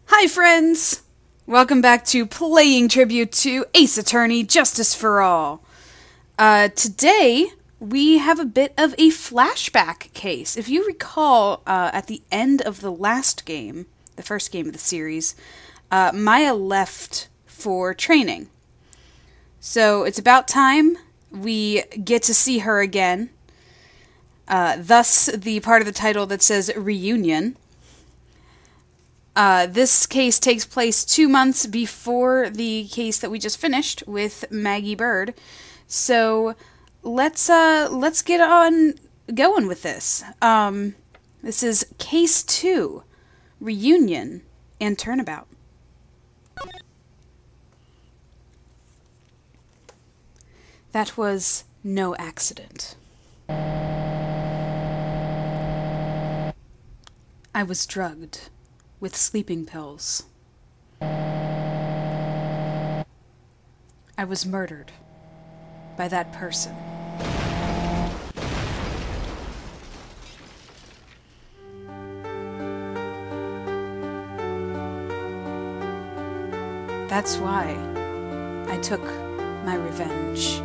Hi friends! Welcome back to Playing Tribute to Ace Attorney Justice for All. Today, we have a bit of a flashback case. If you recall, at the end of the last game, the first game of the series, Maya left for training. So it's about time we get to see her again. Thus, the part of the title that says Reunion. This case takes place 2 months before the case that we just finished with Maggie Bird. So let's get on going with this. This is Case 2, Reunion and Turnabout. That was no accident. I was drugged with sleeping pills. I was murdered by that person. That's why I took my revenge.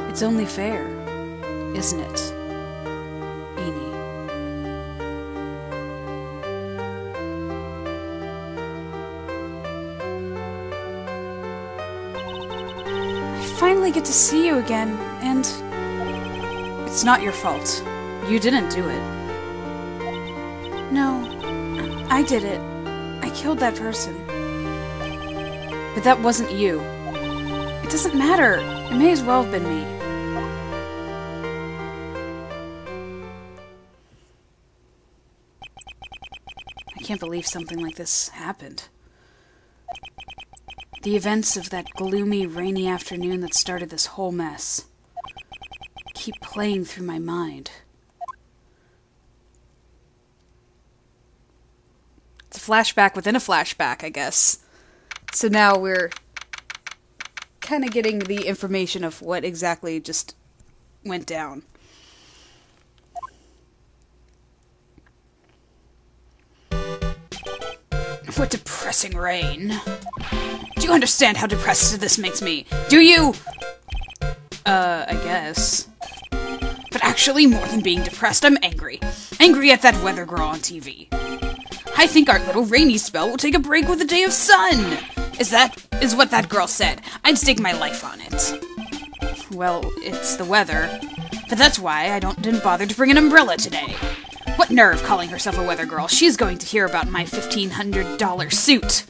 It's only fair, isn't it, Eni? Finally get to see you again, and it's not your fault. You didn't do it. No, I did it. I killed that person. But that wasn't you. It doesn't matter. It may as well have been me. I can't believe something like this happened. The events of that gloomy, rainy afternoon that started this whole mess keep playing through my mind. It's a flashback within a flashback, I guess. So now we're kind of getting the information of what exactly just went down. What depressing rain. Do you understand how depressed this makes me? Do you? I guess. But actually, more than being depressed, I'm angry. Angry at that weather girl on TV. I think our little rainy spell will take a break with a day of sun. Is what that girl said. I'd stake my life on it. Well, it's the weather. But that's why I didn't bother to bring an umbrella today. What nerve calling herself a weather girl? She's going to hear about my $1,500 suit.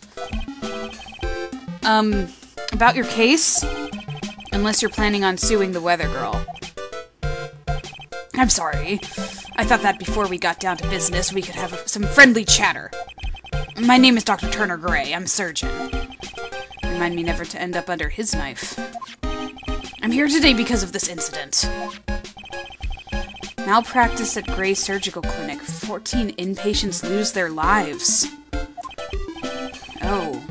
About your case? Unless you're planning on suing the weather girl. I'm sorry. I thought that before we got down to business, we could have some friendly chatter. My name is Dr. Turner Gray. I'm a surgeon. Remind me never to end up under his knife. I'm here today because of this incident. Malpractice at Gray Surgical Clinic. 14 inpatients lose their lives. Oh,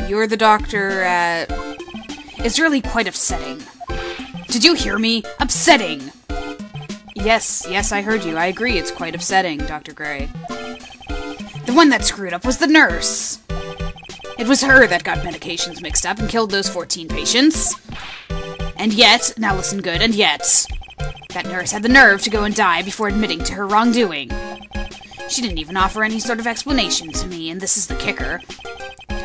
you're the doctor at... It's really quite upsetting. Did you hear me? Upsetting! Yes, I heard you. I agree, it's quite upsetting, Dr. Gray. The one that screwed up was the nurse. It was her that got medications mixed up and killed those 14 patients. And yet, now listen good, and yet... that nurse had the nerve to go and die before admitting to her wrongdoing. She didn't even offer any sort of explanation to me, and this is the kicker.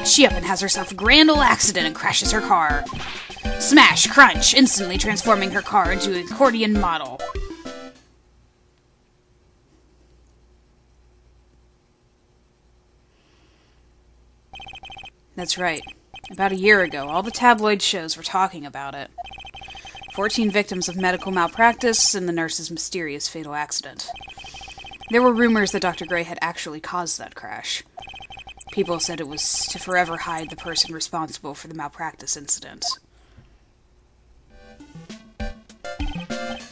She up and has herself a grand ol' accident and crashes her car. Smash, crunch, instantly transforming her car into an accordion model. That's right. About a year ago, all the tabloid shows were talking about it. 14 victims of medical malpractice and the nurse's mysterious fatal accident. There were rumors that Dr. Gray had actually caused that crash. People said it was to forever hide the person responsible for the malpractice incident.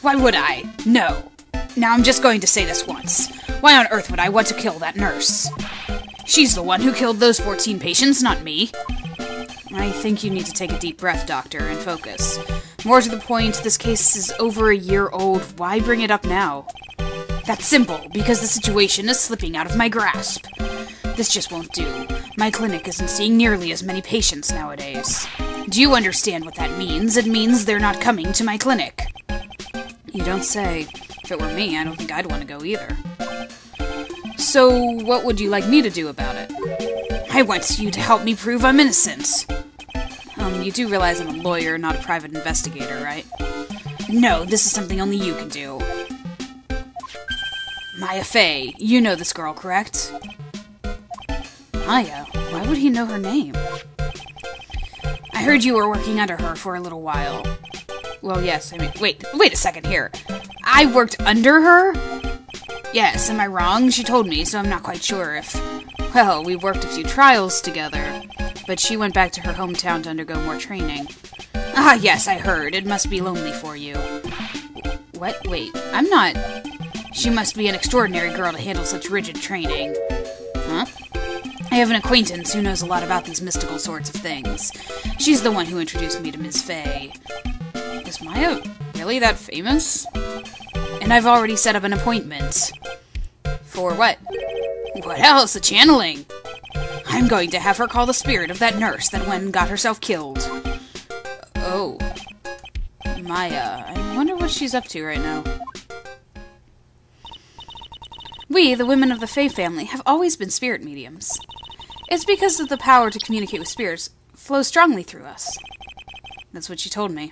Why would I? No. Now I'm just going to say this once. Why on earth would I want to kill that nurse? She's the one who killed those 14 patients, not me. I think you need to take a deep breath, Doctor, and focus. More to the point, this case is over a year old. Why bring it up now? That's simple, because the situation is slipping out of my grasp. This just won't do. My clinic isn't seeing nearly as many patients nowadays. Do you understand what that means? It means they're not coming to my clinic. You don't say. If it were me, I don't think I'd want to go either. So, what would you like me to do about it? I want you to help me prove I'm innocent. You do realize I'm a lawyer, not a private investigator, right? No, this is something only you can do. Maya Fey, you know this girl, correct? Maya? Why would he know her name? I heard you were working under her for a little while. Well, yes, I mean, wait a second here. I worked under her? Yes, am I wrong? She told me, so I'm not quite sure if... Well, we worked a few trials together, but she went back to her hometown to undergo more training. Ah, yes, I heard. It must be lonely for you. What? Wait, I'm not... She must be an extraordinary girl to handle such rigid training. Huh? I have an acquaintance who knows a lot about these mystical sorts of things. She's the one who introduced me to Ms. Fey. Is Maya really that famous? And I've already set up an appointment. For what? What else? A channeling. I'm going to have her call the spirit of that nurse that went and got herself killed. Oh. Maya. I wonder what she's up to right now. We, the women of the Fey family, have always been spirit mediums. It's because of the power to communicate with spirits flows strongly through us. That's what she told me.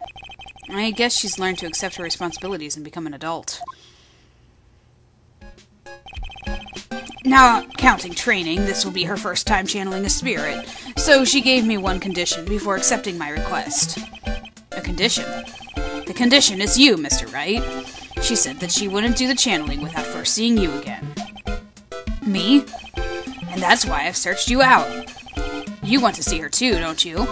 I guess she's learned to accept her responsibilities and become an adult. Not counting training, this will be her first time channeling a spirit, so she gave me one condition before accepting my request. A condition? The condition is you, Mr. Wright. She said that she wouldn't do the channeling without first seeing you again. Me? And that's why I've searched you out. You want to see her too, don't you?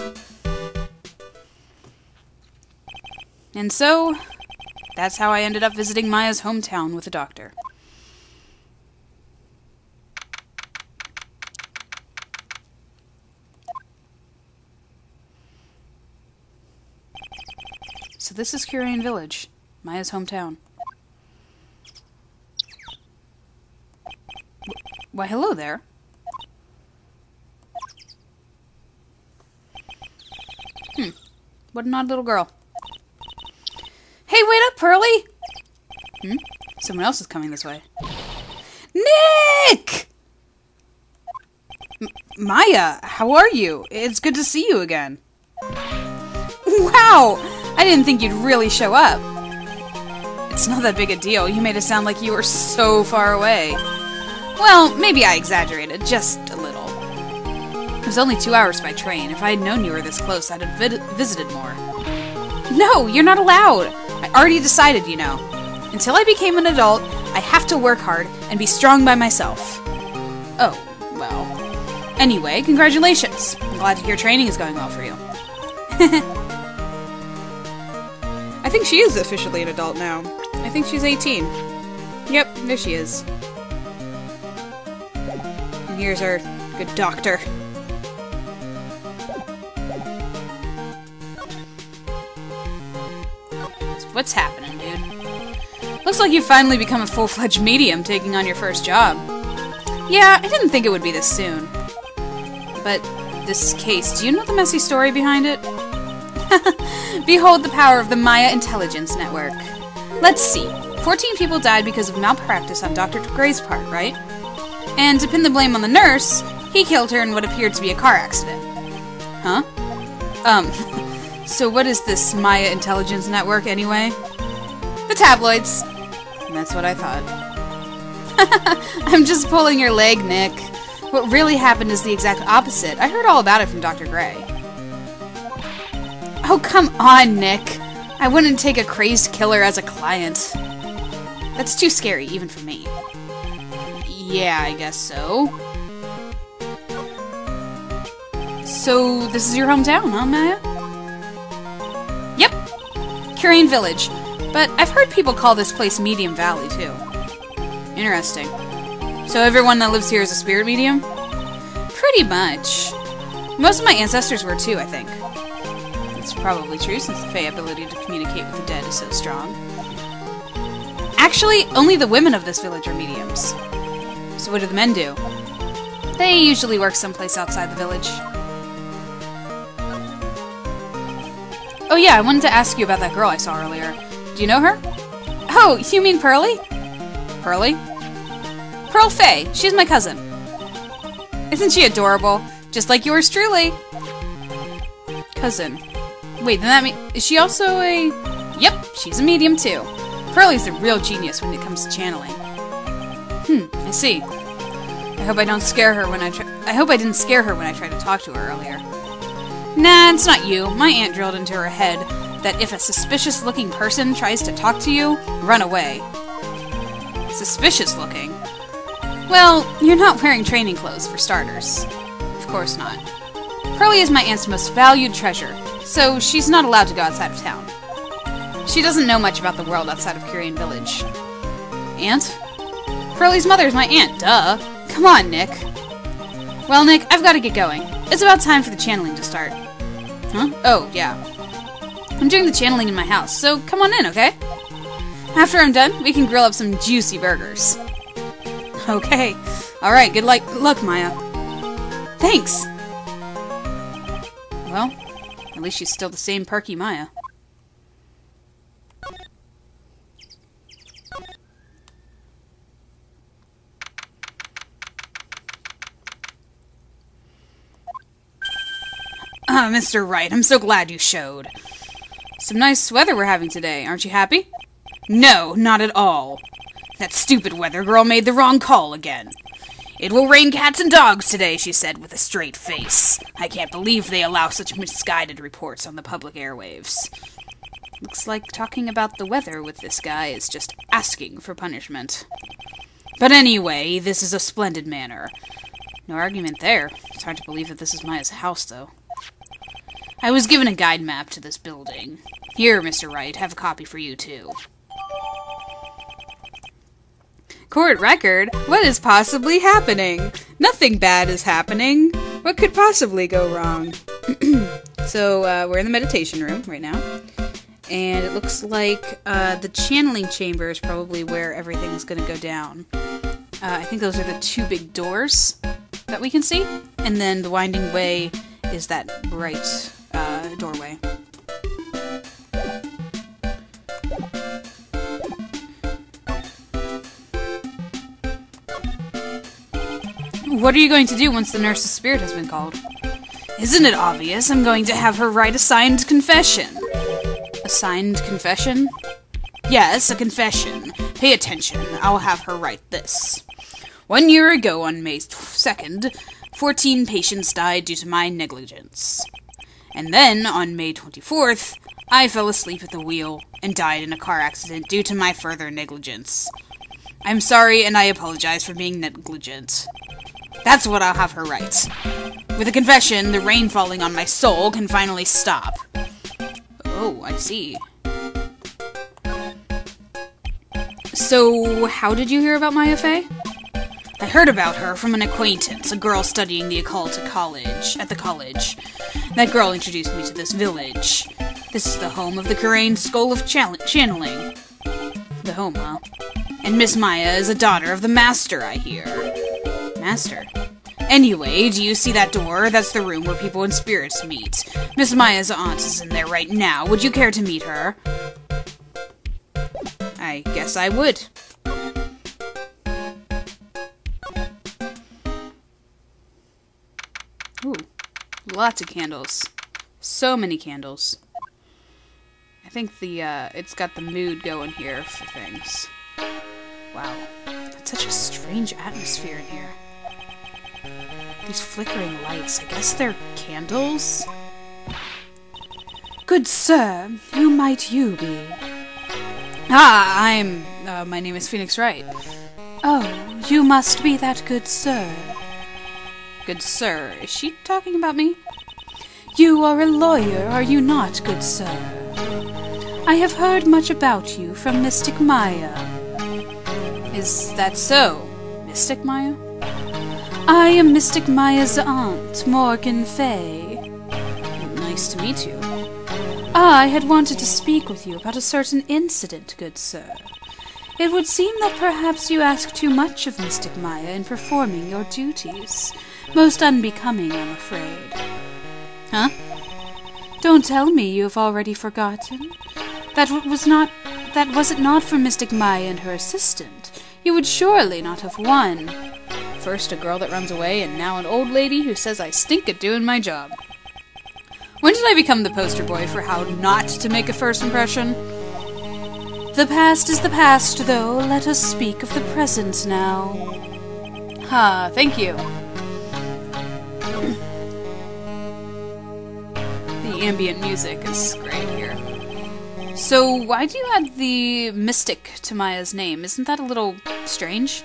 And so, that's how I ended up visiting Maya's hometown with a doctor. So this is Curian Village, Maya's hometown. Why, hello there. What an odd little girl. Hey, wait up, Pearly! Someone else is coming this way. Nick! Maya, how are you? It's good to see you again. Wow! I didn't think you'd really show up. It's not that big a deal. You made it sound like you were so far away. Well, maybe I exaggerated, just a little. It was only 2 hours by train. If I had known you were this close, I'd have visited more. No, you're not allowed. I already decided, you know. Until I became an adult, I have to work hard and be strong by myself. Oh, well. Anyway, congratulations. I'm glad to hear training is going well for you. I think she is officially an adult now. I think she's 18. Yep, there she is. And here's our good doctor. What's happening, dude? Looks like you've finally become a full-fledged medium, taking on your first job. Yeah, I didn't think it would be this soon. But this case, do you know the messy story behind it? Behold the power of the Maya Intelligence Network. Let's see. 14 people died because of malpractice on Dr. Gray's part, right? And to pin the blame on the nurse, he killed her in what appeared to be a car accident. Huh? So what is this Maya Intelligence Network, anyway? The tabloids. And that's what I thought. I'm just pulling your leg, Nick. What really happened is the exact opposite. I heard all about it from Dr. Gray. Oh, come on, Nick. I wouldn't take a crazed killer as a client. That's too scary, even for me. Yeah, I guess so. So, this is your hometown, huh, Maya? Yep. Curian Village. But I've heard people call this place Medium Valley, too. Interesting. So everyone that lives here is a spirit medium? Pretty much. Most of my ancestors were, too, I think. It's probably true, since the Fey ability to communicate with the dead is so strong. Actually, only the women of this village are mediums. So what do the men do? They usually work someplace outside the village. Oh yeah, I wanted to ask you about that girl I saw earlier. Do you know her? Oh, you mean Pearly? Pearly? Pearl Faye. She's my cousin. Isn't she adorable? Just like yours truly. Cousin. Wait, then that means... Is she also a... Yep, she's a medium too. Pearly's the real genius when it comes to channeling. I see. I hope I don't scare her when I didn't scare her when I tried to talk to her earlier. Nah, it's not you. My aunt drilled into her head that if a suspicious-looking person tries to talk to you, run away. Suspicious-looking? Well, you're not wearing training clothes, for starters. Of course not. Pearly is my aunt's most valued treasure, so she's not allowed to go outside of town. She doesn't know much about the world outside of Korean Village. Aunt? Pearly's mother is my aunt, duh. Come on, Nick. Well, Nick, I've got to get going. It's about time for the channeling to start. Huh? Oh, yeah. I'm doing the channeling in my house, so come on in, okay? After I'm done, we can grill up some juicy burgers. Okay. Alright, good luck, Maya. Thanks! Well, at least she's still the same perky Maya. Ah, Mr. Wright, I'm so glad you showed. Some nice weather we're having today, aren't you happy? No, not at all. That stupid weather girl made the wrong call again. It will rain cats and dogs today, she said with a straight face. I can't believe they allow such misguided reports on the public airwaves. Looks like talking about the weather with this guy is just asking for punishment. But anyway, this is a splendid manor. No argument there. It's hard to believe that this is Maya's house, though. I was given a guide map to this building. Here, Mr. Wright, have a copy for you, too. Court record? What is possibly happening? Nothing bad is happening. What could possibly go wrong? So, we're in the meditation room right now. And it looks like the channeling chamber is probably where everything is going to go down. I think those are the two big doors that we can see. And then the winding way is that right doorway. What are you going to do once the nurse's spirit has been called? Isn't it obvious? I'm going to have her write a signed confession. A signed confession? Yes, a confession. Pay attention. I'll have her write this. 1 year ago on May 2nd, 14 patients died due to my negligence. And then, on May 24th, I fell asleep at the wheel and died in a car accident due to my further negligence. I'm sorry and I apologize for being negligent. That's what I'll have her write. With a confession, the rain falling on my soul can finally stop. Oh, I see. So, how did you hear about Maya Fey? I heard about her from an acquaintance, a girl studying the occult at the college. That girl introduced me to this village. This is the home of the Korean School of Channeling. The home, huh? And Miss Maya is a daughter of the master, I hear. Master? Anyway, do you see that door? That's the room where people and spirits meet. Miss Maya's aunt is in there right now. Would you care to meet her? I guess I would. Ooh, lots of candles. So many candles. I think it's got the mood going here for things. Wow. It's such a strange atmosphere in here. These flickering lights, I guess they're candles? Good sir, who might you be? Ah, my name is Phoenix Wright. Oh, you must be that good sir. Good sir, is she talking about me? You are a lawyer, are you not, good sir? I have heard much about you from Mystic Maya. Is that so, Mystic Maya? I am Mystic Maya's aunt, Morgan Fay. Nice to meet you. I had wanted to speak with you about a certain incident, good sir. It would seem that perhaps you ask too much of Mystic Maya in performing your duties. Most unbecoming, I'm afraid. Huh? Don't tell me you have already forgotten. That was it not for Mystic Maya and her assistant, you would surely not have won. First a girl that runs away, and now an old lady who says I stink at doing my job. When did I become the poster boy for how not to make a first impression? The past is the past, though. Let us speak of the present now. Ha, thank you. The ambient music is great here. So, why do you add the mystic to Maya's name? Isn't that a little strange?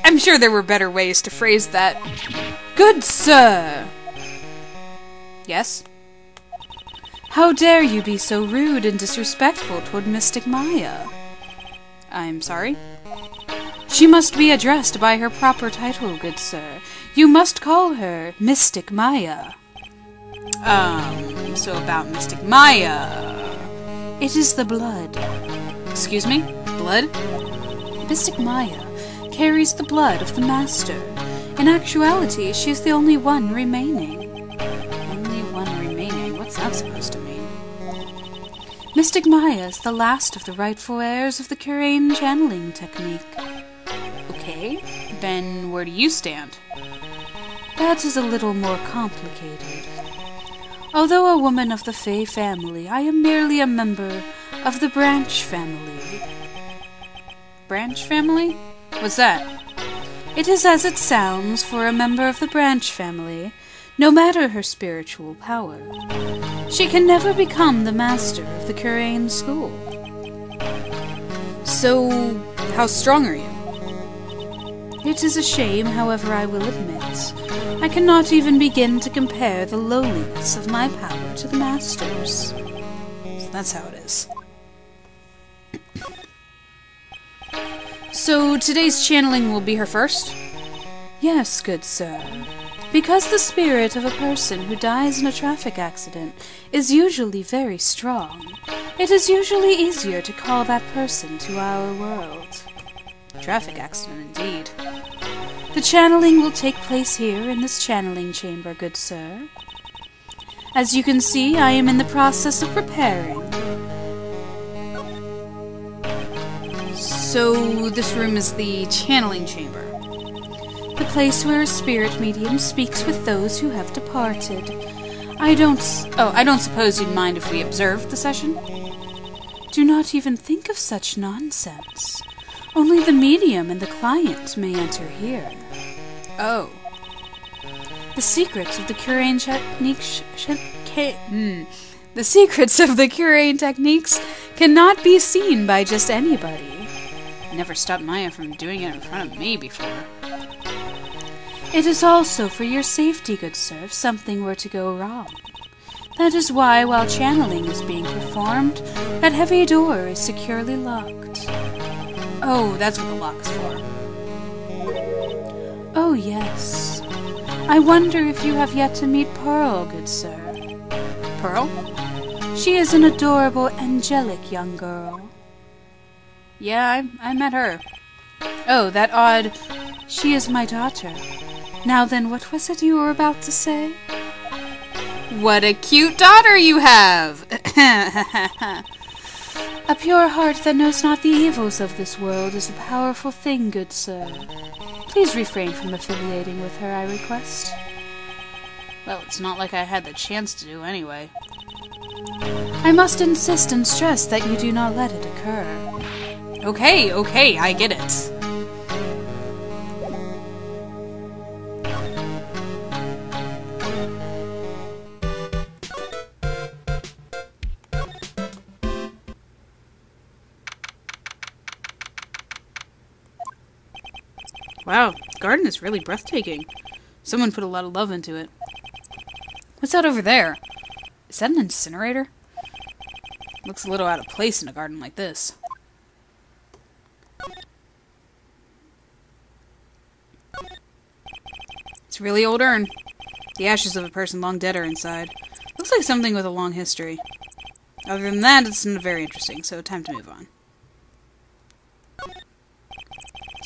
I'm sure there were better ways to phrase that. Good sir! Yes? How dare you be so rude and disrespectful toward Mystic Maya? I'm sorry? She must be addressed by her proper title, good sir. You must call her Mystic Maya. So about Mystic Maya. It is the blood. Excuse me? Blood? Mystic Maya carries the blood of the Master. In actuality, she is the only one remaining. Only one remaining? What's that supposed to mean? Mystic Maya is the last of the rightful heirs of the Kurain channeling technique. Okay, then where do you stand? That is a little more complicated. Although a woman of the Fey family, I am merely a member of the Branch family. Branch family? What's that? It is as it sounds for a member of the Branch family, no matter her spiritual power. She can never become the master of the Kurain school. So, how strong are you? It is a shame, however, I will admit. I cannot even begin to compare the lowliness of my power to the Master's. So that's how it is. So, today's channeling will be her first? Yes, good sir. Because the spirit of a person who dies in a traffic accident is usually very strong, it is usually easier to call that person to our world. Traffic accident, indeed. The channeling will take place here in this channeling chamber, good sir. As you can see, I am in the process of preparing. So, this room is the channeling chamber. The place where a spirit medium speaks with those who have departed. I don't suppose you'd mind if we observed the session? Do not even think of such nonsense. Only the medium and the client may enter here. Oh. The secrets of the Kurain techniques... The secrets of the Kurain techniques cannot be seen by just anybody. Never stopped Maya from doing it in front of me before. It is also for your safety, good sir, if something were to go wrong. That is why, while channeling is being performed, that heavy door is securely locked. Oh, that's what the lock is for. Oh, yes. I wonder if you have yet to meet Pearl, good sir. Pearl? She is an adorable, angelic young girl. Yeah, I met her. Oh, that odd... She is my daughter. Now then, what was it you were about to say? What a cute daughter you have! A pure heart that knows not the evils of this world is a powerful thing, good sir. Please refrain from affiliating with her, I request. Well, it's not like I had the chance to do anyway. I must insist and stress that you do not let it occur. Okay, I get it. Wow, the garden is really breathtaking. Someone put a lot of love into it. What's that over there? Is that an incinerator? Looks a little out of place in a garden like this. It's a really old urn. The ashes of a person long dead are inside. Looks like something with a long history. Other than that, it's not very interesting, so time to move on.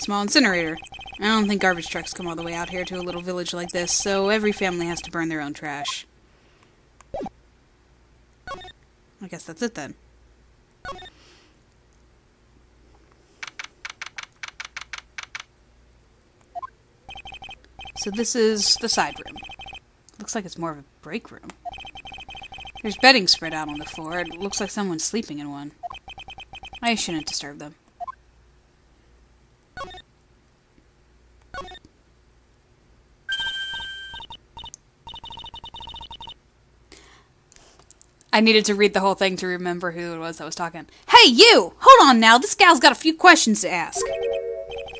Small incinerator. I don't think garbage trucks come all the way out here to a little village like this, so every family has to burn their own trash. I guess that's it then. So this is the side room. Looks like it's more of a break room. There's bedding spread out on the floor. It looks like someone's sleeping in one. I shouldn't disturb them. I needed to read the whole thing to remember who it was that was talking. Hey, you! Hold on now, this gal's got a few questions to ask.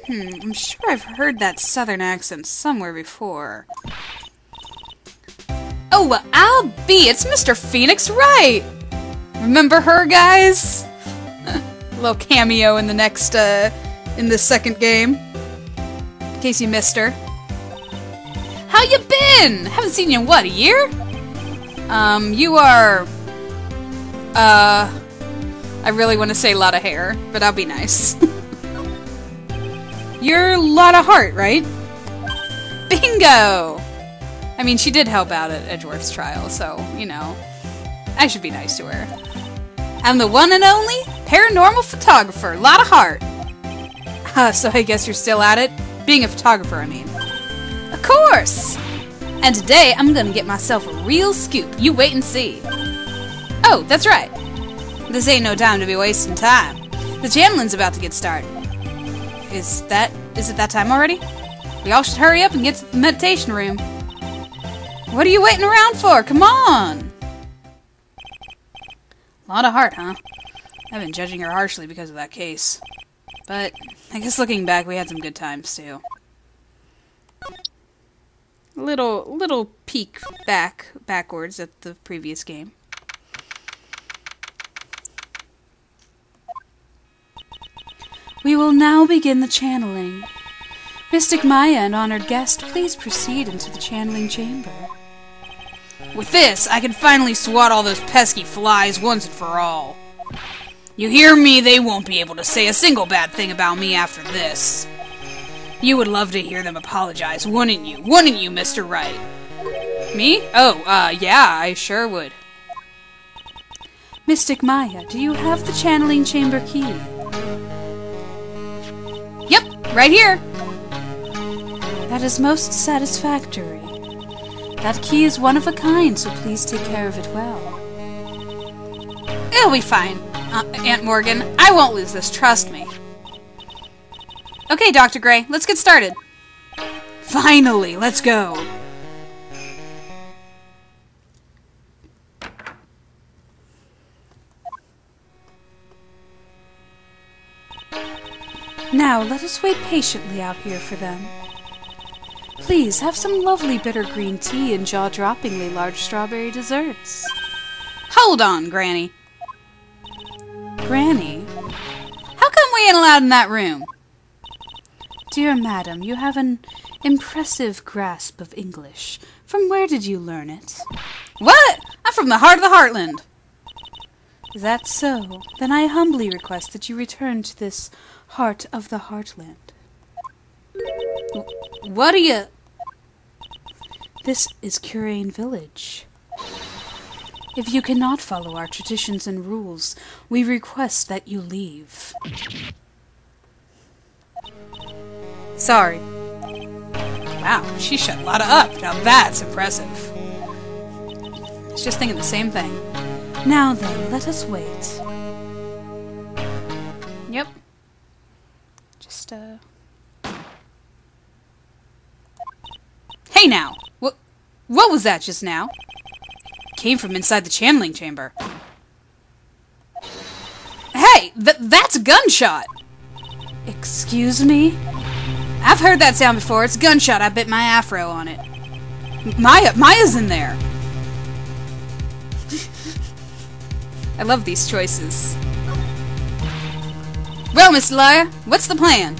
I'm sure I've heard that southern accent somewhere before. Oh, well, I'll be. It's Mr. Phoenix Wright. Remember her, guys? A little cameo in the next, in the second game. In case you missed her. How you been? Haven't seen you in, what, a year? You are... I really want to say lot of hair, but I'll be nice. You're Lotta Hart, right? Bingo! I mean, she did help out at Edgeworth's trial, so, you know, I should be nice to her. I'm the one and only paranormal photographer, Lotta Hart. So I guess you're still at it? Being a photographer, I mean. Of course! And today, I'm gonna get myself a real scoop. You wait and see. Oh, that's right. This ain't no time to be wasting time. The channeling's about to get started. Is it that time already? We all should hurry up and get to the meditation room. What are you waiting around for? Come on! Lotta Hart, huh? I've been judging her harshly because of that case. But I guess looking back, we had some good times too. Little peek backwards at the previous game. We will now begin the channeling. Mystic Maya and honored guest, please proceed into the channeling chamber. With this, I can finally swat all those pesky flies once and for all. You hear me? They won't be able to say a single bad thing about me after this. You would love to hear them apologize, wouldn't you? Wouldn't you, Mr. Wright? Me? Oh, yeah, I sure would. Mystic Maya, do you have the channeling chamber key? Yep, right here. That is most satisfactory. That key is one of a kind, so please take care of it well. It'll be fine, Aunt Morgan. I won't lose this, trust me. Okay, Dr. Gray, let's get started. Finally, let's go. Now, let us wait patiently out here for them. Please, have some lovely bitter green tea and jaw-droppingly large strawberry desserts. Hold on, Granny. Granny? How come we ain't allowed in that room? Dear madam, you have an impressive grasp of English. From where did you learn it? What? I'm from the heart of the Heartland. Is that so? Then I humbly request that you return to this heart of the Heartland. What are you... This is Curain Village. If you cannot follow our traditions and rules, we request that you leave. Sorry. Wow, she shut Lotta up. Now that's impressive. I was just thinking the same thing. Now then, let us wait. Yep. Just, Hey now! What was that just now? Came from inside the channeling chamber. Hey! That's a gunshot! Excuse me? I've heard that sound before. It's a gunshot. I bit my afro on it. Maya's in there. I love these choices. Well, Miss Liar, what's the plan?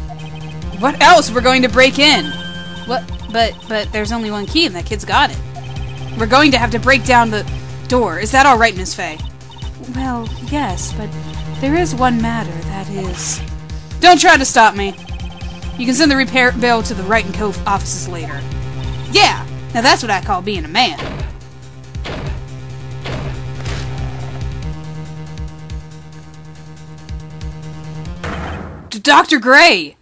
What else? We're going to break in. What? But there's only one key and that kid's got it. We're going to have to break down the door. Is that all right, Miss Fay? Well, yes, but there is one matter, that is... Don't try to stop me. You can send the repair bill to the Wright & Co. offices later. Yeah! Now that's what I call being a man. Dr. Gray!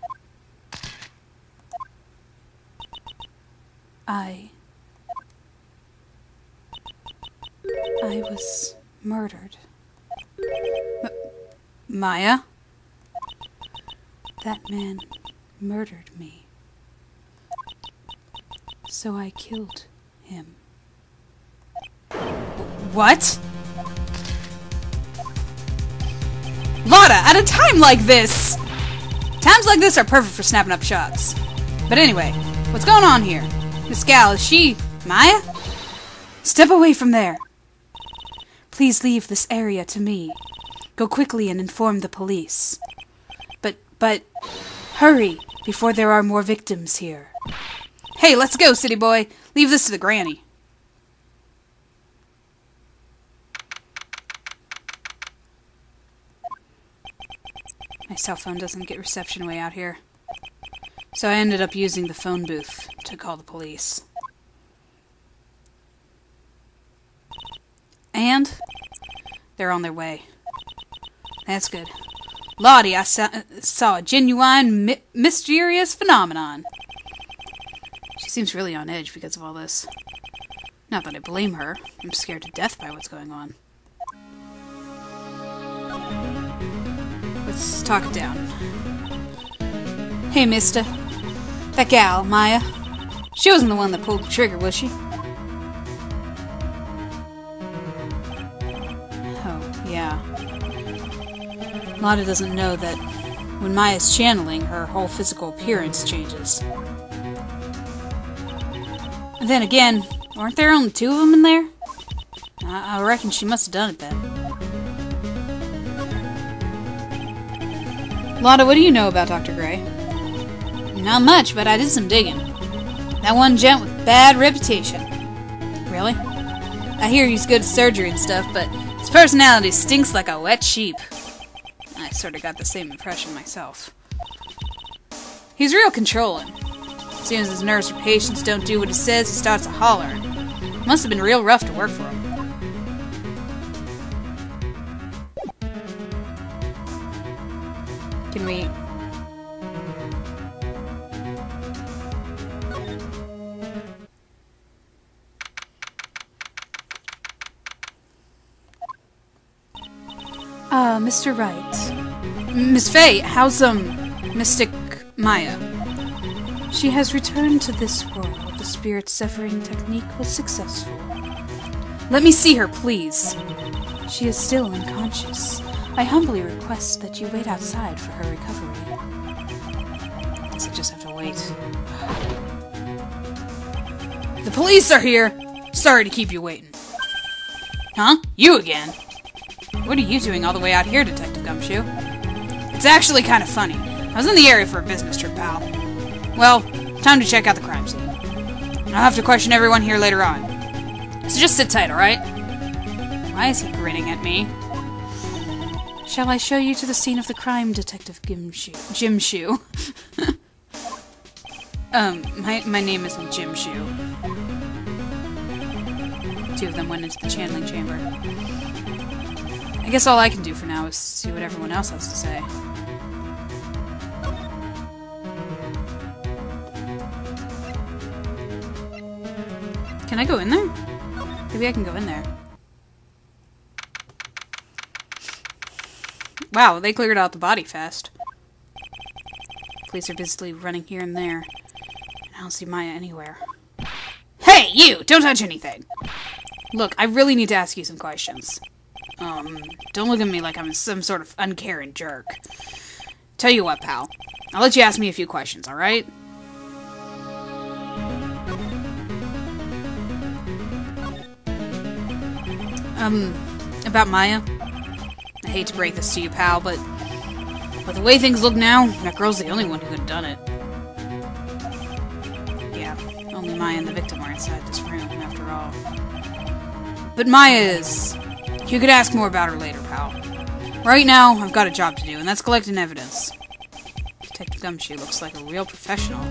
I was murdered. Maya? That man murdered me. So I killed him. What? Lotta, at a time like this! Times like this are perfect for snapping up shots. But anyway, what's going on here? This gal, is she Maya? Step away from there. Please leave this area to me. Go quickly and inform the police. But, hurry, before there are more victims here. Hey, let's go, city boy. Leave this to the granny. My cell phone doesn't get reception way out here. So I ended up using the phone booth to call the police. And they're on their way. That's good. Lottie, I saw a genuine, mysterious phenomenon. She seems really on edge because of all this. Not that I blame her. I'm scared to death by what's going on. Let's talk it down. Hey, mister. That gal, Maya. She wasn't the one that pulled the trigger, was she? Oh, yeah. Lotta doesn't know that when Maya's channeling, her whole physical appearance changes. And then again, aren't there only two of them in there? I reckon she must have done it then. Lotta, what do you know about Dr. Gray? Not much, but I did some digging. That one gent with bad reputation. Really? I hear he's good at surgery and stuff, but his personality stinks like a wet sheep. I sort of got the same impression myself. He's real controlling. As soon as his nurse or patients don't do what he says, he starts a hollering. Must have been real rough to work for him. Can we... Mr. Wright. Miss Faye, how's, Mystic Maya? She has returned to this world. The spirit severing technique was successful. Let me see her, please. She is still unconscious. I humbly request that you wait outside for her recovery. Guess I just have to wait. The police are here! Sorry to keep you waiting. Huh? You again? What are you doing all the way out here, Detective Gumshoe? It's actually kind of funny. I was in the area for a business trip, pal. Well, time to check out the crime scene. I'll have to question everyone here later on. So just sit tight, alright? Why is he grinning at me? Shall I show you to the scene of the crime, Detective Jim Shoe? My name isn't Jim Shoe. Two of them went into the channeling chamber. I guess all I can do for now is see what everyone else has to say. Can I go in there? Maybe I can go in there. Wow, they cleared out the body fast. Police are busily running here and there. And I don't see Maya anywhere. Hey, you! Don't touch anything! Look, I really need to ask you some questions. Don't look at me like I'm some sort of uncaring jerk. Tell you what, pal. I'll let you ask me a few questions, alright? About Maya? I hate to break this to you, pal, but the way things look now, that girl's the only one who could have done it. Yeah, only Maya and the victim are inside this room, after all. But Maya is... You could ask more about her later, pal. Right now, I've got a job to do, and that's collecting evidence. Detective Gumshoe looks like a real professional.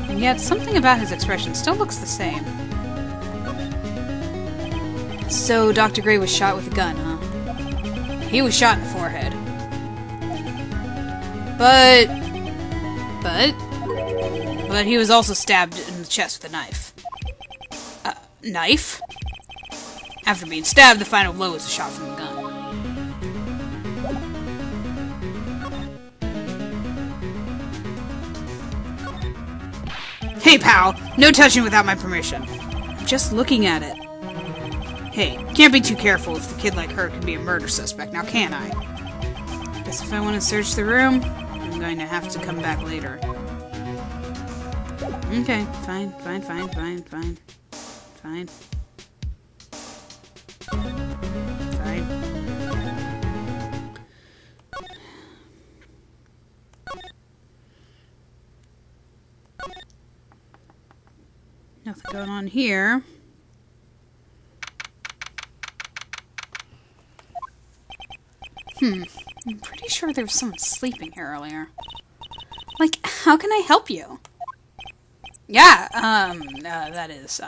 And yet, something about his expression still looks the same. So, Dr. Gray was shot with a gun, huh? He was shot in the forehead. But he was also stabbed in the chest with a knife. Knife? After being stabbed, the final blow was a shot from the gun. Hey, pal! No touching without my permission. I'm just looking at it. Hey, can't be too careful if the kid like her can be a murder suspect, now can I? Guess if I want to search the room, I'm going to have to come back later. Okay, fine. Fine. Nothing going on here. I'm pretty sure there was someone sleeping here earlier. Like, how can I help you? Yeah, that is,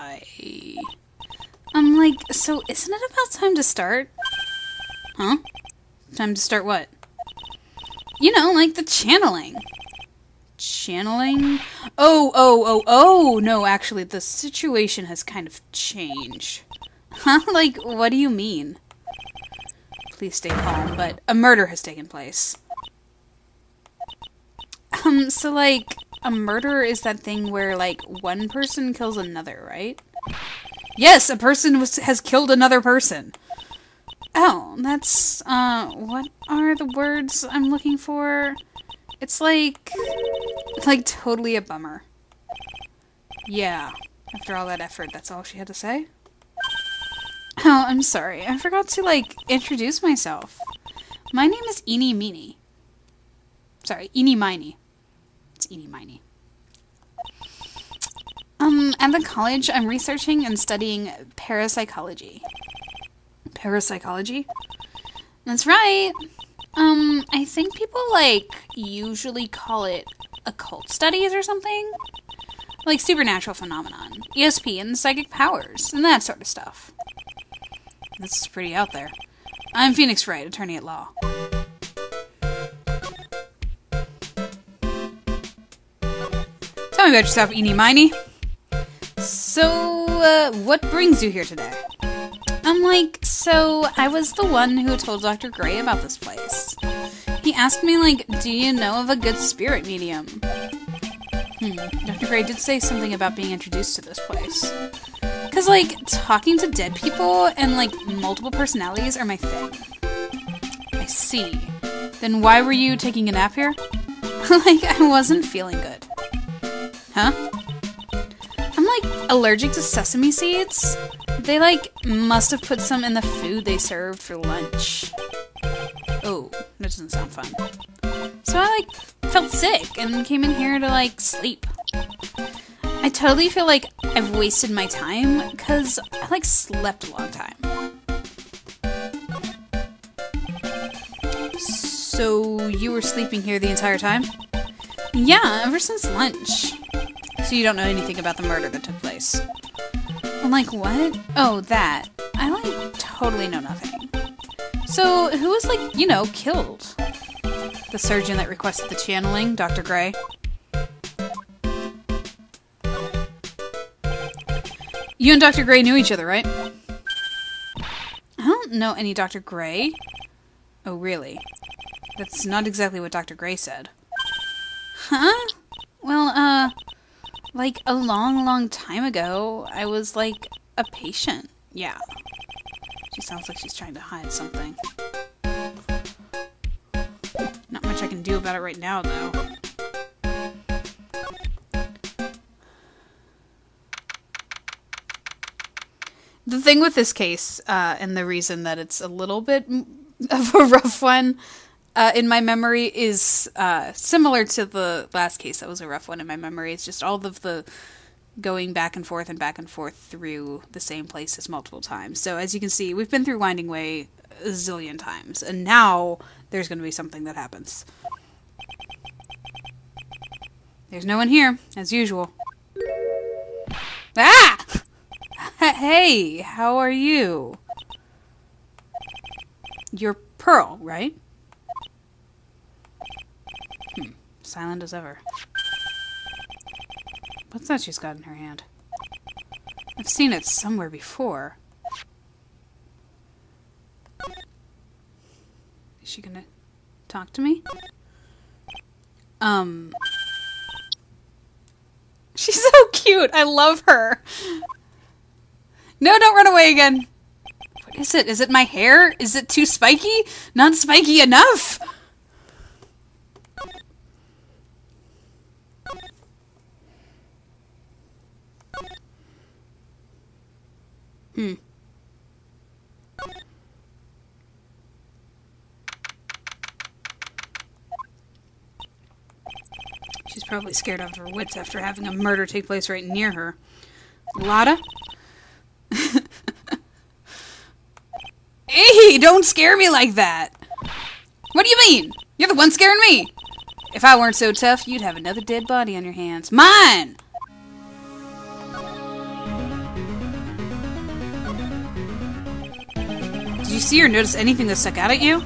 I'm like, so isn't it about time to start? Huh? Time to start what? You know, like the channeling. Channeling? Oh, no, actually, the situation has kind of changed. Huh? Like, what do you mean? Please stay calm, but a murder has taken place. So, like, a murder is that thing where, like, one person kills another, right? Yes, a person has killed another person. Oh, that's, what are the words I'm looking for? It's like totally a bummer. Yeah, after all that effort, that's all she had to say? Oh, I'm sorry. I forgot to, like, introduce myself. My name is Eenie Meenie. Sorry, Eenie Miney. It's Eenie Miney. At the college, I'm researching and studying parapsychology. Parapsychology? That's right. I think people, like, usually call it occult studies or something. Like supernatural phenomenon, ESP, and psychic powers, and that sort of stuff. This is pretty out there. I'm Phoenix Wright, attorney at law. Tell me about yourself, Eenie Miney. So, what brings you here today? I'm like, so I was the one who told Dr. Gray about this place. He asked me, like, do you know of a good spirit medium? Dr. Gray did say something about being introduced to this place. Because, like, talking to dead people and, like, multiple personalities are my thing. I see. Then why were you taking a nap here? Like, I wasn't feeling good. Huh? I'm, like, allergic to sesame seeds. They, like, must have put some in the food they served for lunch. Oh, that doesn't sound fun. So I, like, felt sick and came in here to, like, sleep. I totally feel like I've wasted my time, because I, like, slept a long time. So, you were sleeping here the entire time? Yeah, ever since lunch. So you don't know anything about the murder that took place? I'm like, what? Oh, that. I, like, totally know nothing. So, who was, like, you know, killed? The surgeon that requested the channeling, Dr. Gray? You and Dr. Gray knew each other, right? I don't know any Dr. Gray. Oh, really? That's not exactly what Dr. Gray said. Huh? Well, like, a long time ago, I was, like, a patient. Yeah. She sounds like she's trying to hide something. Not much I can do about it right now, though. The thing with this case, and the reason that it's a little bit of a rough one in my memory is similar to the last case that was a rough one in my memory. It's just all of the going back and forth through the same places multiple times. So as you can see, we've been through Winding Way a zillion times, and now there's going to be something that happens. There's no one here, as usual. Ah! Hey, how are you? You're Pearl, right? Silent as ever. What's that she's got in her hand? I've seen it somewhere before. Is she gonna talk to me? She's so cute. I love her. No, don't run away again. What is it? Is it my hair? Is it too spiky? Not spiky enough. She's probably scared out of her wits after having a murder take place right near her. Lotta? Hey, don't scare me like that! What do you mean? You're the one scaring me! If I weren't so tough, you'd have another dead body on your hands. Mine! Did you see or notice anything that stuck out at you?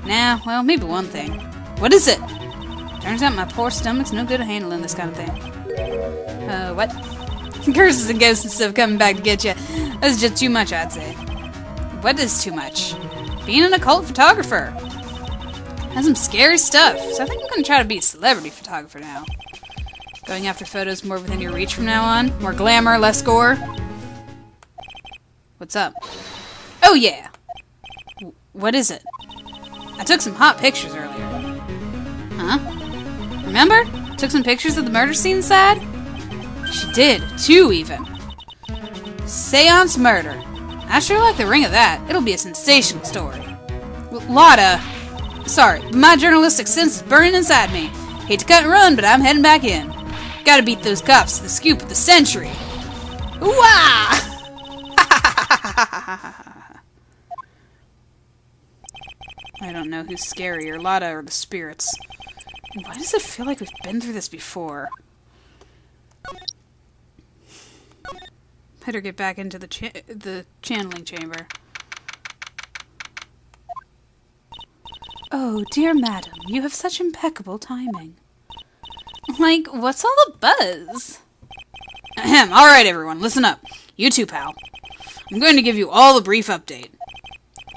Nah, well, maybe one thing. What is it? Turns out my poor stomach's no good at handling this kind of thing. What? Curses and ghosts and stuff coming back to get you. That's just too much, I'd say. What is too much? Being an occult photographer. That's some scary stuff, so I think I'm gonna try to be a celebrity photographer now. Going after photos more within your reach from now on. More glamour, less gore. What's up? Oh yeah! What is it? I took some hot pictures earlier. Huh? Remember? Took some pictures of the murder scene inside? She did. 2 even. Seance murder. I sure like the ring of that. It'll be a sensational story. Lotta. Sorry, but my journalistic sense is burning inside me. Hate to cut and run, but I'm heading back in. Gotta beat those cops to the scoop of the century. Ooh-ah! I don't know who's scarier, Lotta or the spirits. And why does it feel like we've been through this before? Better get back into the channeling chamber. Oh, dear madam, you have such impeccable timing. Like, what's all the buzz? Ahem, alright everyone, listen up. You too, pal. I'm going to give you all a brief update.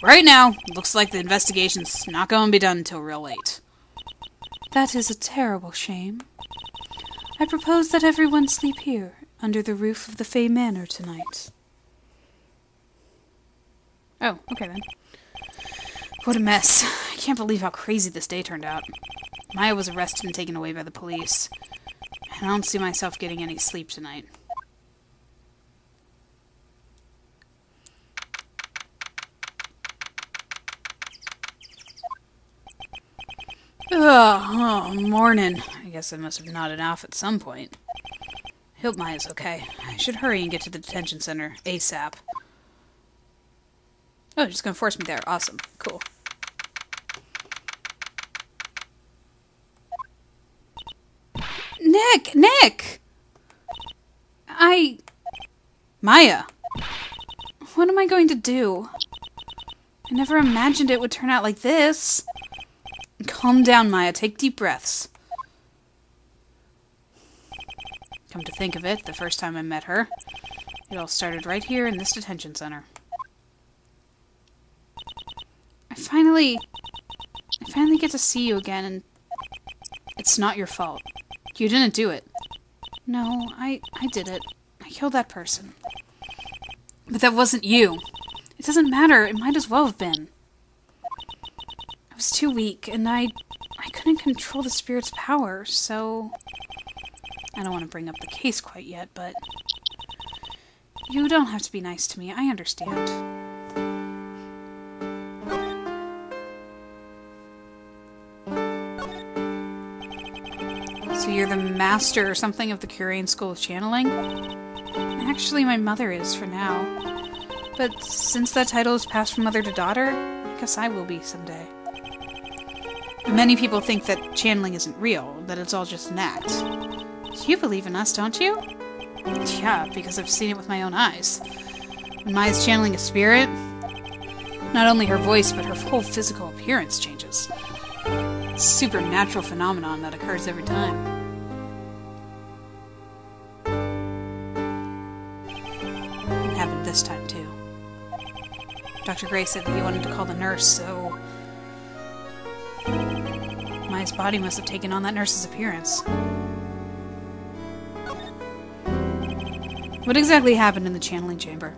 Right now, looks like the investigation's not going to be done until real late. That is a terrible shame. I propose that everyone sleep here, under the roof of the Fey Manor tonight. Oh, okay then. What a mess. I can't believe how crazy this day turned out. Maya was arrested and taken away by the police. And I don't see myself getting any sleep tonight. Oh, morning. I guess I must have nodded off at some point. I hope Maya's okay. I should hurry and get to the detention center ASAP. Oh, she's gonna force me there. Awesome. Cool. Nick! Maya! What am I going to do? I never imagined it would turn out like this. Calm down, Maya. Take deep breaths. Come to think of it, the first time I met her, it all started right here in this detention center. I finally get to see you again, and it's not your fault. You didn't do it. No, I did it. I killed that person. But that wasn't you. It doesn't matter. It might as well have been. I was too weak, and I couldn't control the spirit's power, so... I don't want to bring up the case quite yet, but... You don't have to be nice to me. I understand. So you're the master or something of the Curian School of Channeling? Actually, my mother is, for now. But since that title is passed from mother to daughter, I guess I will be someday. Many people think that channeling isn't real, that it's all just an act. You believe in us, don't you? Yeah, because I've seen it with my own eyes. When Maya's channeling a spirit, not only her voice, but her whole physical appearance changes. It's a supernatural phenomenon that occurs every time. It happened this time, too. Dr. Gray said that he wanted to call the nurse, so Maya's body must have taken on that nurse's appearance. What exactly happened in the channeling chamber?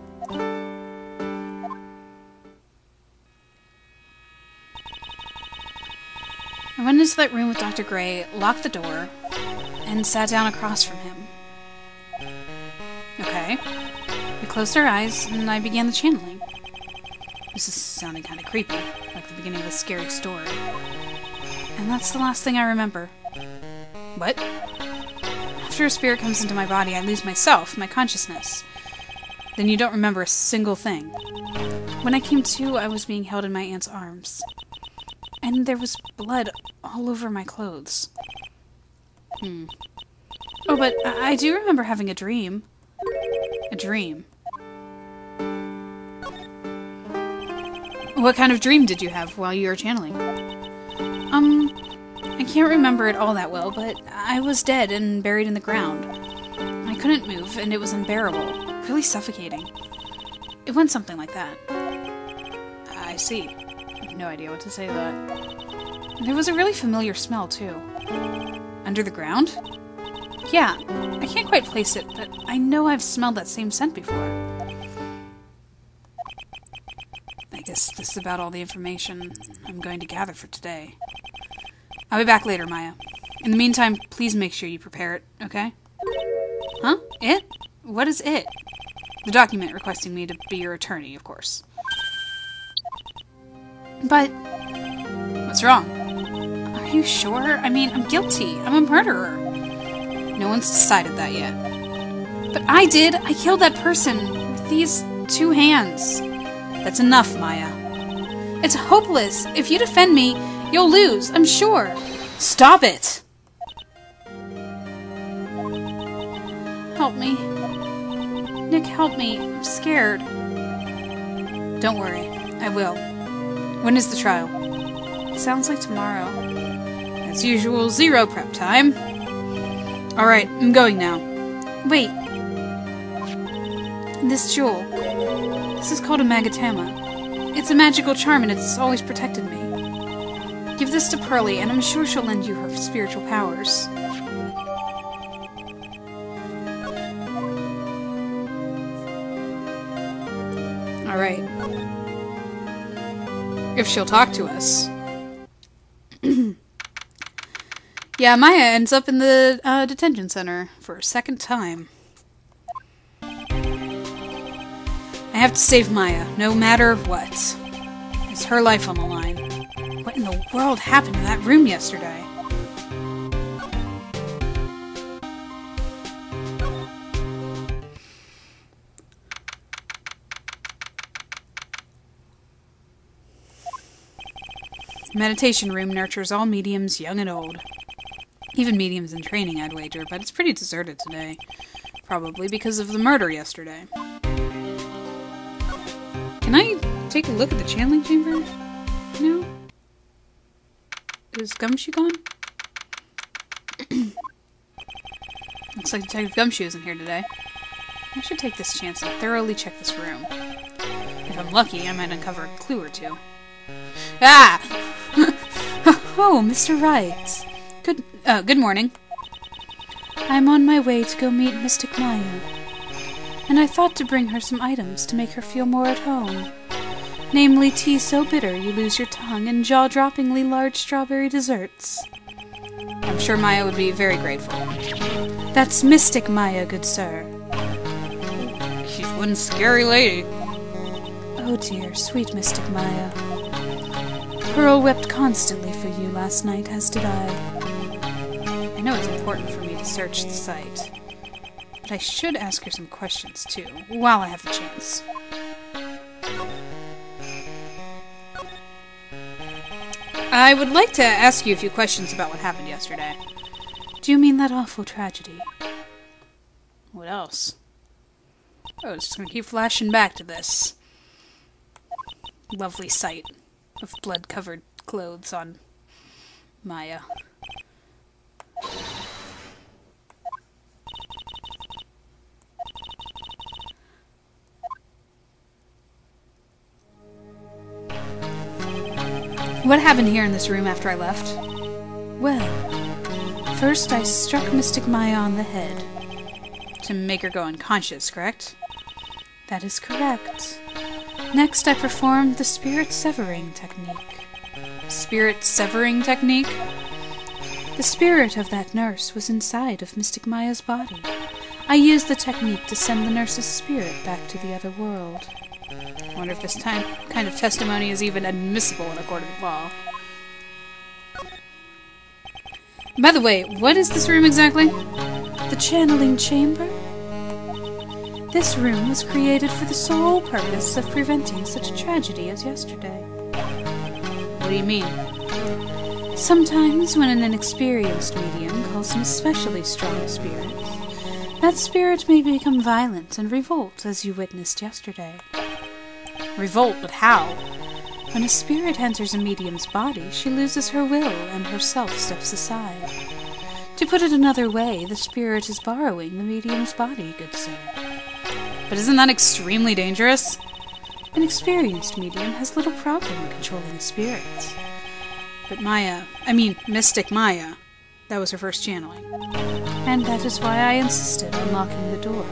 I went into that room with Dr. Gray, locked the door, and sat down across from him. Okay. We closed our eyes, and I began the channeling. This is sounding kind of creepy, like the beginning of a scary story. And that's the last thing I remember. What? After a spirit comes into my body, I lose myself, my consciousness. Then you don't remember a single thing. When I came to, I was being held in my aunt's arms. And there was blood all over my clothes. Oh, but I do remember having a dream. A dream. What kind of dream did you have while you were channeling? I can't remember it all that well, but I was dead and buried in the ground. I couldn't move, and it was unbearable. Really suffocating. It went something like that. I see. I have no idea what to say to that. There was a really familiar smell, too. Under the ground? Yeah, I can't quite place it, but I know I've smelled that same scent before. I guess this is about all the information I'm going to gather for today. I'll be back later, Maya. In the meantime, please make sure you prepare it, okay? Huh? It? What is it? The document requesting me to be your attorney, of course. But... What's wrong? Are you sure? I mean, I'm guilty. I'm a murderer. No one's decided that yet. But I did! I killed that person with these 2 hands. That's enough, Maya. It's hopeless. If you defend me, you'll lose, I'm sure. Stop it! Help me. Nick, help me. I'm scared. Don't worry. I will. When is the trial? It sounds like tomorrow. As usual, 0 prep time. Alright, I'm going now. Wait. This jewel. This is called a magatama. It's a magical charm and it's always protected me. Give this to Pearlie and I'm sure she'll lend you her spiritual powers. Alright. If she'll talk to us. Yeah, Maya ends up in the detention center for a 2nd time. I have to save Maya, no matter what. It's her life on the line. What in the world happened in that room yesterday? The meditation room nurtures all mediums, young and old. Even mediums in training, I'd wager, but it's pretty deserted today. Probably because of the murder yesterday. Can I take a look at the channeling chamber? No? Is Gumshoe gone? Looks like Detective Gumshoe isn't here today. I should take this chance and thoroughly check this room. If I'm lucky, I might uncover a clue or 2. Ah! Oh, Mr. Wright. Good morning. I'm on my way to go meet Mystic Maya. And I thought to bring her some items to make her feel more at home. Namely, tea so bitter you lose your tongue and jaw-droppingly large strawberry desserts. I'm sure Maya would be very grateful. That's Mystic Maya, good sir. She's one scary lady. Oh dear, sweet Mystic Maya. Pearl wept constantly for you last night, as did I. I know it's important for me to search the site, but I should ask her some questions, too, while I have the chance. I would like to ask you a few questions about what happened yesterday. Do you mean that awful tragedy? What else? Oh, it's just gonna keep flashing back to this lovely sight of blood-covered clothes on Maya. What happened here in this room after I left? Well, first I struck Mystic Maya on the head. To make her go unconscious, correct? That is correct. Next, I performed the spirit severing technique. Spirit severing technique? The spirit of that nurse was inside of Mystic Maya's body. I used the technique to send the nurse's spirit back to the other world. I wonder if this kind of testimony is even admissible in a court of law. By the way, what is this room exactly? The channeling chamber? This room was created for the sole purpose of preventing such a tragedy as yesterday. What do you mean? Sometimes when an inexperienced medium calls an especially strong spirit, that spirit may become violent and revolt, as you witnessed yesterday. Revolt, but how? When a spirit enters a medium's body, she loses her will and herself steps aside. To put it another way, the spirit is borrowing the medium's body, good sir. But isn't that extremely dangerous? An experienced medium has little problem controlling spirits. But Mystic Maya, that was her first channeling. And that is why I insisted on locking the door.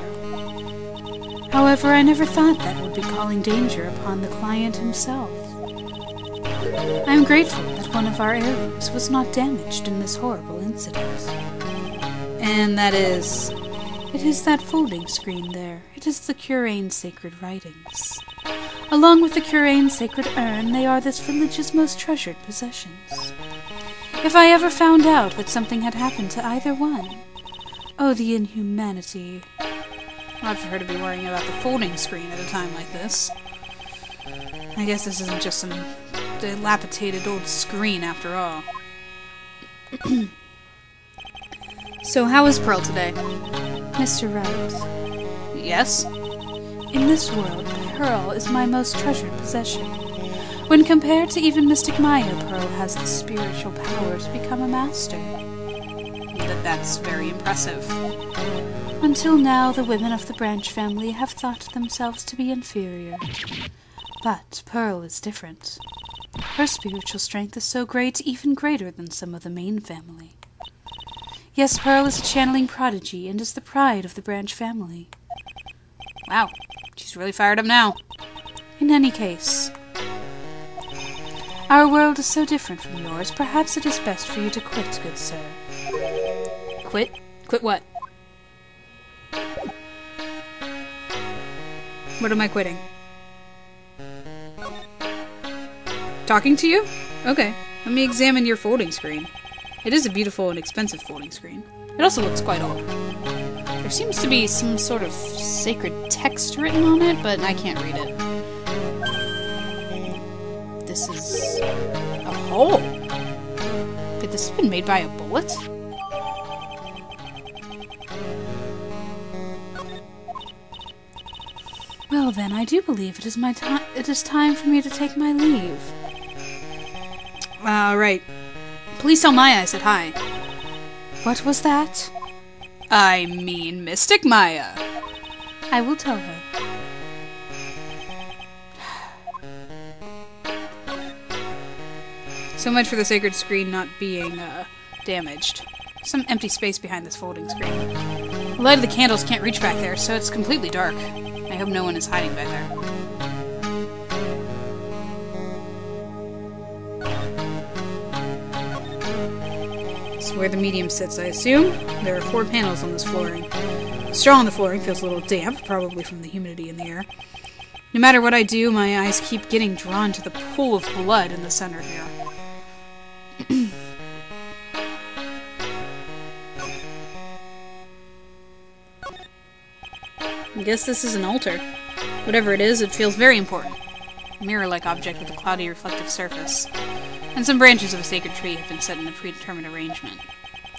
However, I never thought that would be calling danger upon the client himself. I am grateful that one of our heirlooms was not damaged in this horrible incident. And that is? It is that folding screen there. It is the Curane's sacred writings. Along with the Curane's sacred urn, they are this village's most treasured possessions. If I ever found out that something had happened to either one, oh, the inhumanity. Odd for her to be worrying about the folding screen at a time like this. I guess this isn't just some dilapidated old screen after all. So how is Pearl today? Mr. Wright. Yes? In this world, Pearl is my most treasured possession. When compared to even Mystic Maya, Pearl has the spiritual power to become a master. That's very impressive. Until now, the women of the Branch family have thought themselves to be inferior. But Pearl is different. Her spiritual strength is so great, even greater than some of the main family. Yes, Pearl is a channeling prodigy and is the pride of the Branch family. Wow, she's really fired up now. In any case, our world is so different from yours, perhaps it is best for you to quit, good sir. Quit? Quit what? What am I quitting? Talking to you? Okay, let me examine your folding screen. It is a beautiful and expensive folding screen. It also looks quite old. There seems to be some sort of sacred text written on it, but I can't read it. This is a hole. Could this have been made by a bullet? Well then, I do believe it is time for me to take my leave. Right. Please tell Maya I said hi. What was that? I mean Mystic Maya. I will tell her. So much for the sacred screen not being, damaged. Some empty space behind this folding screen. The light of the candles can't reach back there, so it's completely dark. I hope no one is hiding back there. This is where the medium sits, I assume. There are 4 panels on this flooring. The straw on the flooring feels a little damp, probably from the humidity in the air. No matter what I do, my eyes keep getting drawn to the pool of blood in the center here. I guess this is an altar. Whatever it is, it feels very important. A mirror-like object with a cloudy reflective surface. And some branches of a sacred tree have been set in a predetermined arrangement.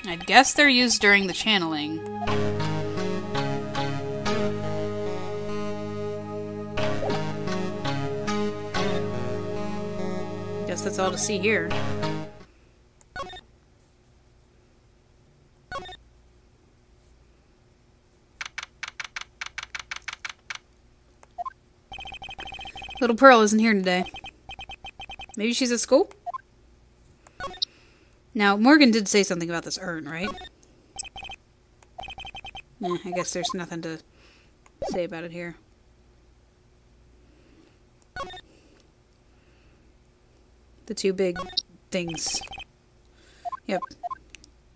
I'd guess they're used during the channeling. Guess that's all to see here. Little Pearl isn't here today. Maybe she's at school? Now, Morgan did say something about this urn, right? I guess there's nothing to say about it here. The two big things. Yep.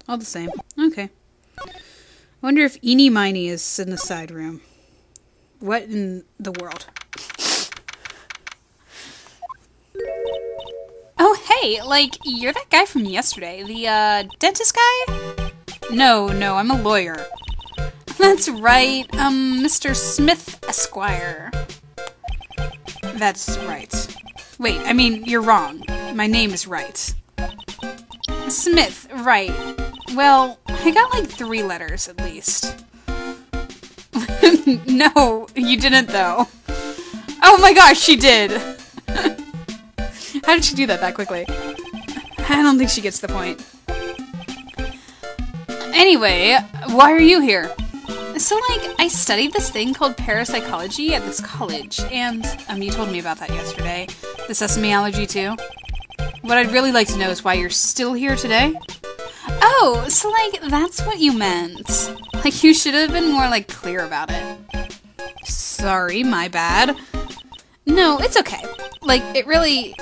All the same. Okay. I wonder if Eenie Miney is in the side room. What in the world? Oh, hey, like, you're that guy from yesterday, the, dentist guy? No, I'm a lawyer. That's right, Mr. Smith Esquire. That's right. Wait, I mean, you're wrong. My name is right. Smith, right. Well, I got like 3 letters, at least. No, you didn't, though. Oh my gosh, she did! How did she do that quickly? I don't think she gets the point. Anyway, why are you here? So, like, I studied this thing called parapsychology at this college, and, you told me about that yesterday. The sesame allergy, too. What I'd really like to know is why you're still here today. Oh, so, like, that's what you meant. Like, you should have been more, like, clear about it. Sorry, my bad. No, it's okay. Like, it really...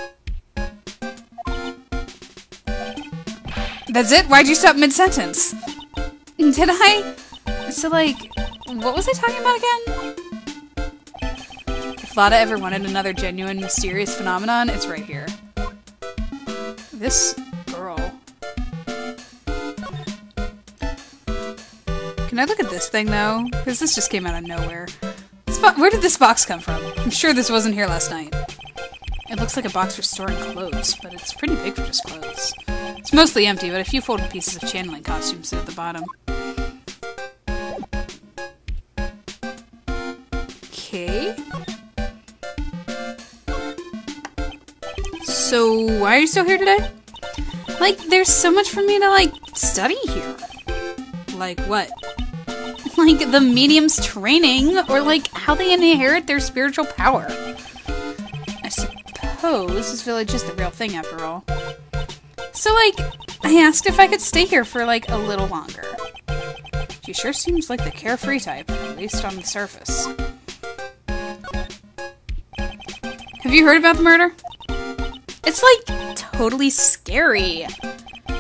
That's it? Why'd you stop mid-sentence? Did I? So, like, what was I talking about again? If Lada ever wanted another genuine, mysterious phenomenon, it's right here. This girl. Can I look at this thing, though? Because this just came out of nowhere. Where did this box come from? I'm sure this wasn't here last night. It looks like a box for storing clothes, but it's pretty big for just clothes. It's mostly empty, but a few folded pieces of channeling costumes sit at the bottom. Okay. So, why are you still here today? Like, there's so much for me to, like, study here. Like, what? Like, the medium's training, or, like, how they inherit their spiritual power. I suppose this village is the real thing, after all. So, like, I asked if I could stay here for, like, a little longer. She sure seems like the carefree type, at least on the surface. Have you heard about the murder? It's, like, totally scary,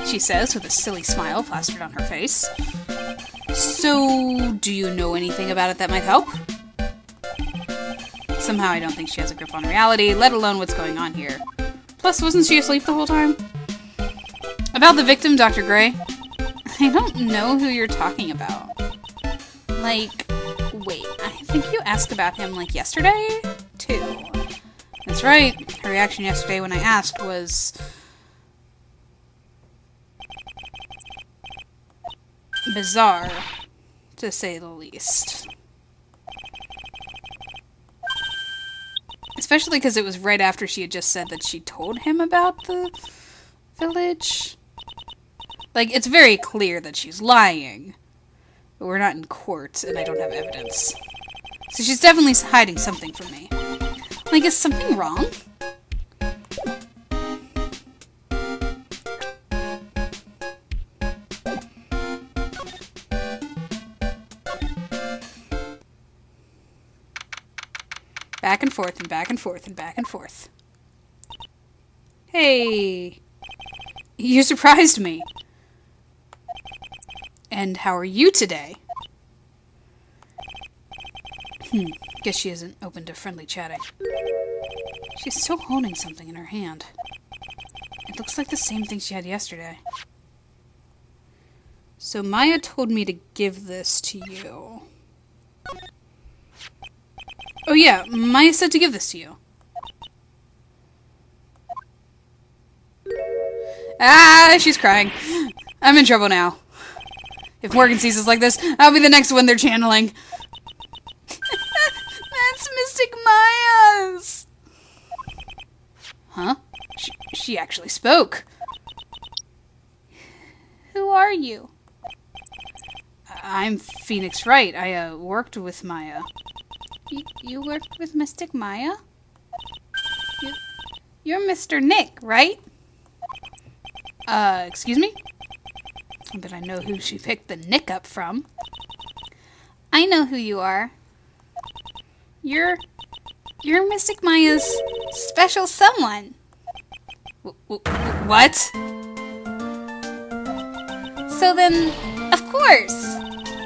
she says with a silly smile plastered on her face. So, do you know anything about it that might help? Somehow I don't think she has a grip on reality, let alone what's going on here. Plus, wasn't she asleep the whole time? About the victim, Dr. Gray? I don't know who you're talking about. Like, wait, I think you asked about him, like, yesterday? Too. That's right. Her reaction yesterday when I asked was... bizarre, to say the least. Especially because it was right after she had just said that she told him about the village. Like, it's very clear that she's lying. But we're not in court, and I don't have evidence. So she's definitely hiding something from me. Like, is something wrong? Back and forth and back and forth and back and forth. Hey! You surprised me. And how are you today? Guess she isn't open to friendly chatting. She's still holding something in her hand. It looks like the same thing she had yesterday. So Maya told me to give this to you. Oh yeah, Maya said to give this to you. Ah, she's crying. I'm in trouble now. If Morgan sees us like this, I'll be the next one they're channeling. That's Mystic Maya's! Huh? She actually spoke. Who are you? I'm Phoenix Wright. I worked with Maya. You worked with Mystic Maya? You're Mr. Nick, right? Excuse me? But I know who she picked the Nick up from. I know who you are. You're Mystic Maya's special someone. What? So then, of course,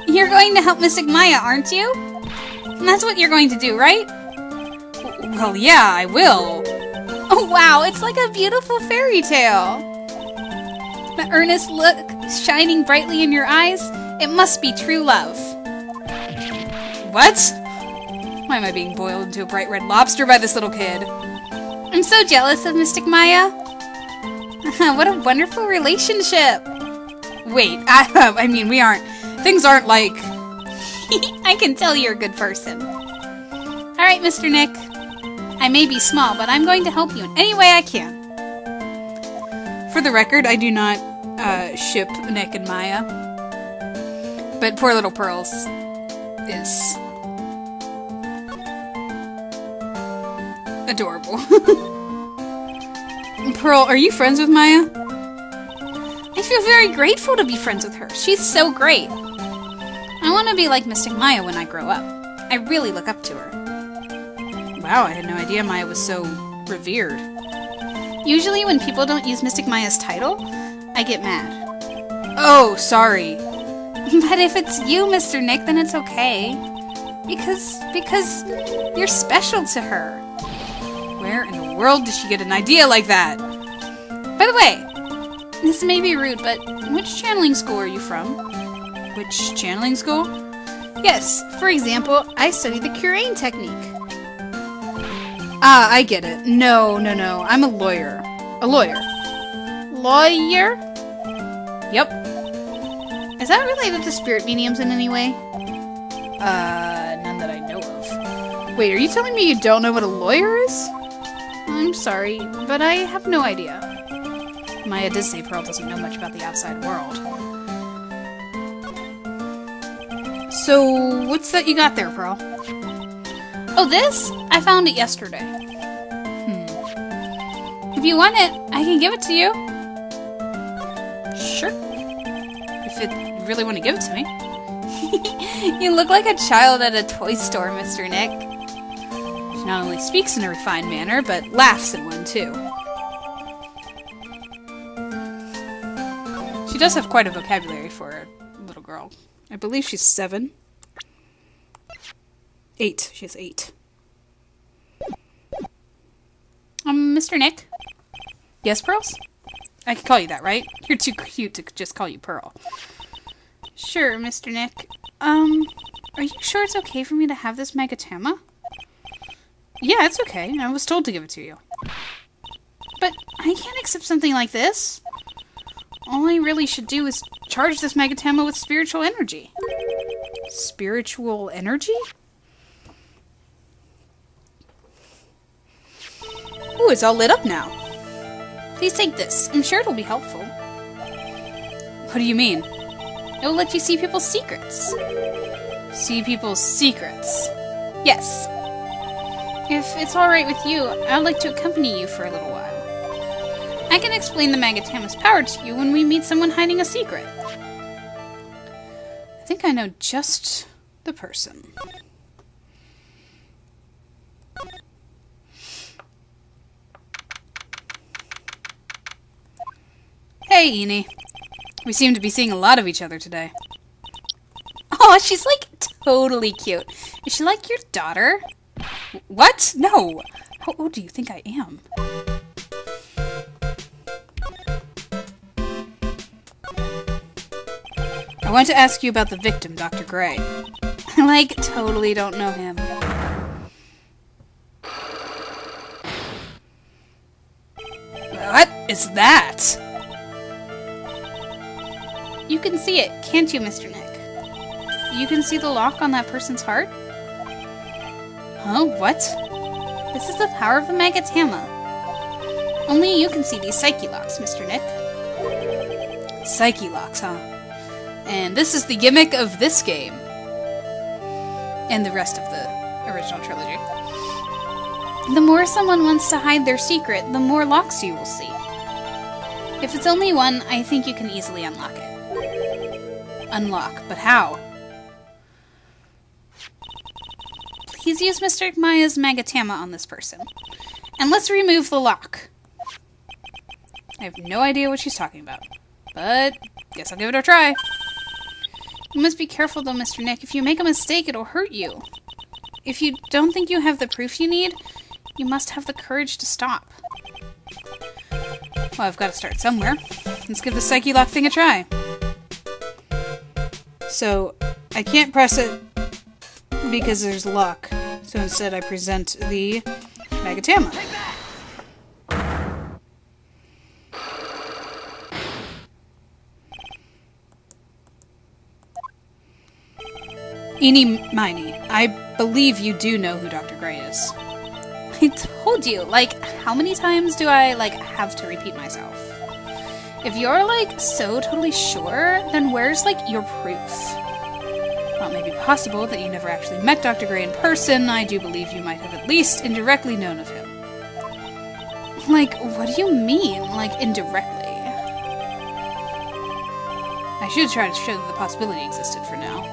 you're going to help Mystic Maya, aren't you? And that's what you're going to do, right? Well, yeah, I will. Oh, wow, it's like a beautiful fairy tale. The earnest look shining brightly in your eyes, it must be true love. What? Why am I being boiled into a bright red lobster by this little kid? I'm so jealous of Mystic Maya. What a wonderful relationship. Wait, I mean, we aren't... Things aren't like... I can tell you're a good person. Alright, Mr. Nick. I may be small, but I'm going to help you in any way I can. For the record, I do not ship Nick and Maya. But poor little Pearls is adorable. Pearl, are you friends with Maya? I feel very grateful to be friends with her. She's so great. I want to be like Mystic Maya when I grow up. I really look up to her. Wow, I had no idea Maya was so revered. Usually when people don't use Mystic Maya's title, I get mad. Oh, sorry. But if it's you, Mr. Nick, then it's okay. Because you're special to her. Where in the world did she get an idea like that? By the way, this may be rude, but which channeling school are you from? Which channeling school? Yes, for example, I study the Curane technique. Ah, I get it. No. I'm a lawyer. A lawyer. Lawyer? Yep. Is that related to spirit mediums in any way? None that I know of. Wait, are you telling me you don't know what a lawyer is? I'm sorry, but I have no idea. Maya did say Pearl doesn't know much about the outside world. So, what's that you got there, Pearl? Oh, this? I found it yesterday. If you want it, I can give it to you. Sure. If you really want to give it to me. You look like a child at a toy store, Mr. Nick. She not only speaks in a refined manner, but laughs at one, too. She does have quite a vocabulary for a little girl. I believe she's 7. 8. She has 8. Mr. Nick? Yes, Pearls? I can call you that, right? You're too cute to just call you Pearl. Sure, Mr. Nick. Are you sure it's okay for me to have this Magatama? Yeah, it's okay. I was told to give it to you. But I can't accept something like this. All I really should do is charge this Magatama with spiritual energy. Spiritual energy? Ooh, it's all lit up now. Please take this. I'm sure it'll be helpful. What do you mean? It will let you see people's secrets. See people's secrets? Yes. If it's alright with you, I'd like to accompany you for a little while. I can explain the Magatama's power to you when we meet someone hiding a secret. I think I know just the person. Hey, Eni. We seem to be seeing a lot of each other today. Oh, she's like totally cute. Is she like your daughter? What? No. How old do you think I am? I want to ask you about the victim, Dr. Gray. I like totally don't know him. What is that? You can see it, can't you, Mr. Nick? You can see the lock on that person's heart? Huh? What? This is the power of the Magatama. Only you can see these psyche locks, Mr. Nick. Psyche locks, huh? And this is the gimmick of this game. And the rest of the original trilogy. The more someone wants to hide their secret, the more locks you will see. If it's only one, I think you can easily unlock it. Unlock, but how? Please use Mr. Maya's Magatama on this person. And let's remove the lock. I have no idea what she's talking about. But, guess I'll give it a try. You must be careful though, Mr. Nick. If you make a mistake, it'll hurt you. If you don't think you have the proof you need, you must have the courage to stop. Well, I've got to start somewhere. Let's give the Psyche Lock thing a try. So, I can't press it because there's a lock. So instead I present the Magatama. Eeny Miny, I believe you do know who Dr. Gray is. I told you, like, how many times do I, like, have to repeat myself? If you're, like, so totally sure, then where's, like, your proof? While it may be possible that you never actually met Dr. Gray in person, I do believe you might have at least indirectly known of him. Like, what do you mean, like, indirectly? I should try to show that the possibility existed for now.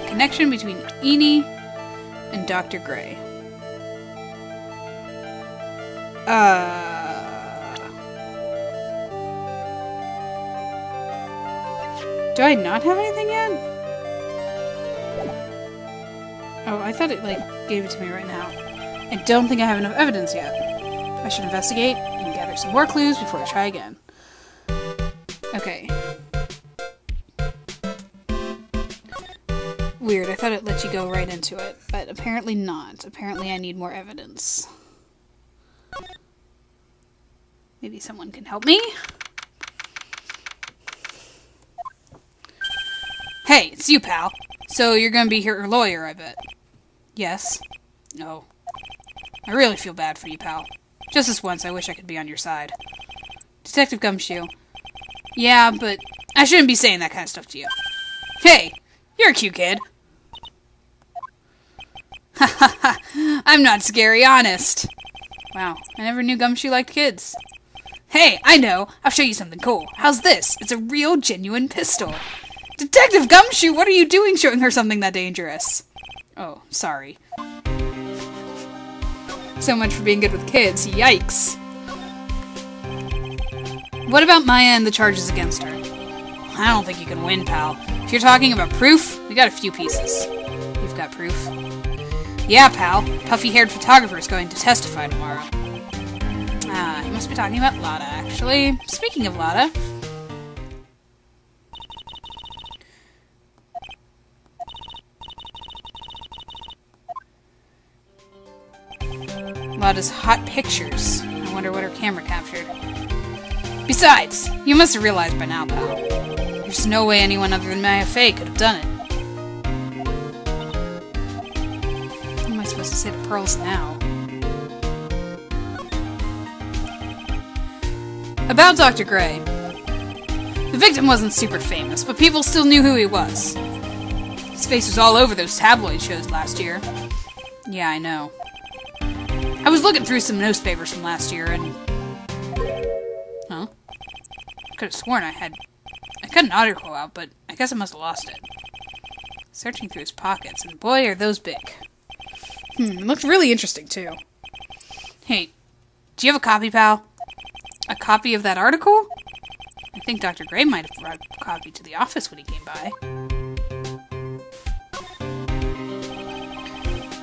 The connection between Eeny and Dr. Gray. Do I not have anything yet? Oh, I thought it, like, gave it to me right now. I don't think I have enough evidence yet. I should investigate and gather some more clues before I try again. Okay. Weird, I thought it let you go right into it, but apparently not. Apparently I need more evidence. Maybe someone can help me? Hey, it's you, pal. So you're gonna be your lawyer, I bet. Yes. No. I really feel bad for you, pal. Just this once, I wish I could be on your side. Detective Gumshoe. Yeah, but I shouldn't be saying that kind of stuff to you. Hey, you're a cute kid. Ha ha ha, I'm not scary, honest. Wow, I never knew Gumshoe liked kids. Hey, I know. I'll show you something cool. How's this? It's a real, genuine pistol. Detective Gumshoe, what are you doing showing her something that dangerous? Oh, sorry. So much for being good with kids. Yikes. What about Maya and the charges against her? I don't think you can win, pal. If you're talking about proof, we got a few pieces. You've got proof? Yeah, pal. Puffy-haired photographer is going to testify tomorrow. Ah, he must be talking about Lada, actually. Speaking of Lada... Lada's hot pictures. I wonder what her camera captured. Besides, you must have realized by now, pal. There's no way anyone other than Maya Fey could have done it. What am I supposed to say to Pearls now? About Dr. Gray. The victim wasn't super famous, but people still knew who he was. His face was all over those tabloid shows last year. Yeah, I know. I was looking through some newspapers from last year, and... Huh? I could have sworn I cut an article out, but I guess I must have lost it. Searching through his pockets, and boy, are those big. It looked really interesting, too. Hey, do you have a copy, pal? A copy of that article? I think Dr. Gray might have brought a copy to the office when he came by.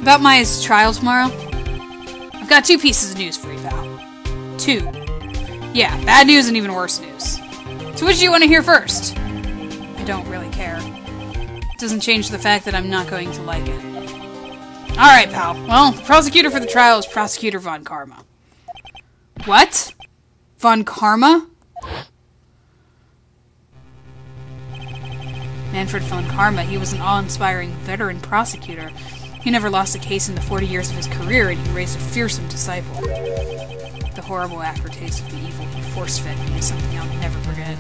About Maya's trial tomorrow? I've got two pieces of news for you, pal. Two. Yeah, bad news and even worse news. So which do you want to hear first? I don't really care. It doesn't change the fact that I'm not going to like it. Alright, pal. Well, the prosecutor for the trial is Prosecutor Von Karma. What? Von Karma? Manfred von Karma, he was an awe-inspiring veteran prosecutor. He never lost a case in the 40 years of his career, and he raised a fearsome disciple. The horrible aftertaste of the evil he force-fed me is something I'll never forget.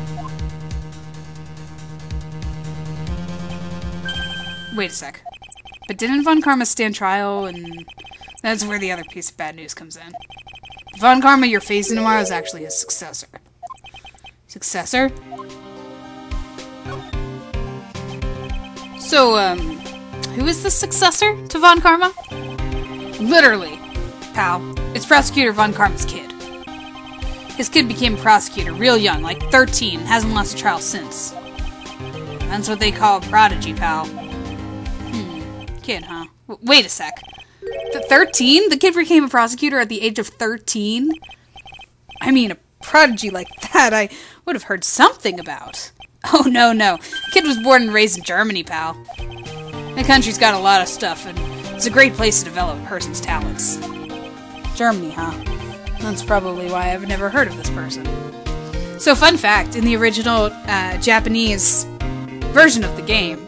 Wait a sec. But didn't von Karma stand trial, and that's where the other piece of bad news comes in. Von Karma you're facing tomorrow is actually his successor. Successor? So, who is the successor to Von Karma? Literally, pal. It's Prosecutor Von Karma's kid. His kid became a prosecutor real young, like 13, hasn't lost a trial since. That's what they call a prodigy, pal. Kid, huh? Wait a sec. 13? The kid became a prosecutor at the age of 13? I mean, a prodigy like that I would have heard something about. Oh, no. The kid was born and raised in Germany, pal. The country's got a lot of stuff, and it's a great place to develop a person's talents. Germany, huh? That's probably why I've never heard of this person. So, fun fact, in the original Japanese version of the game,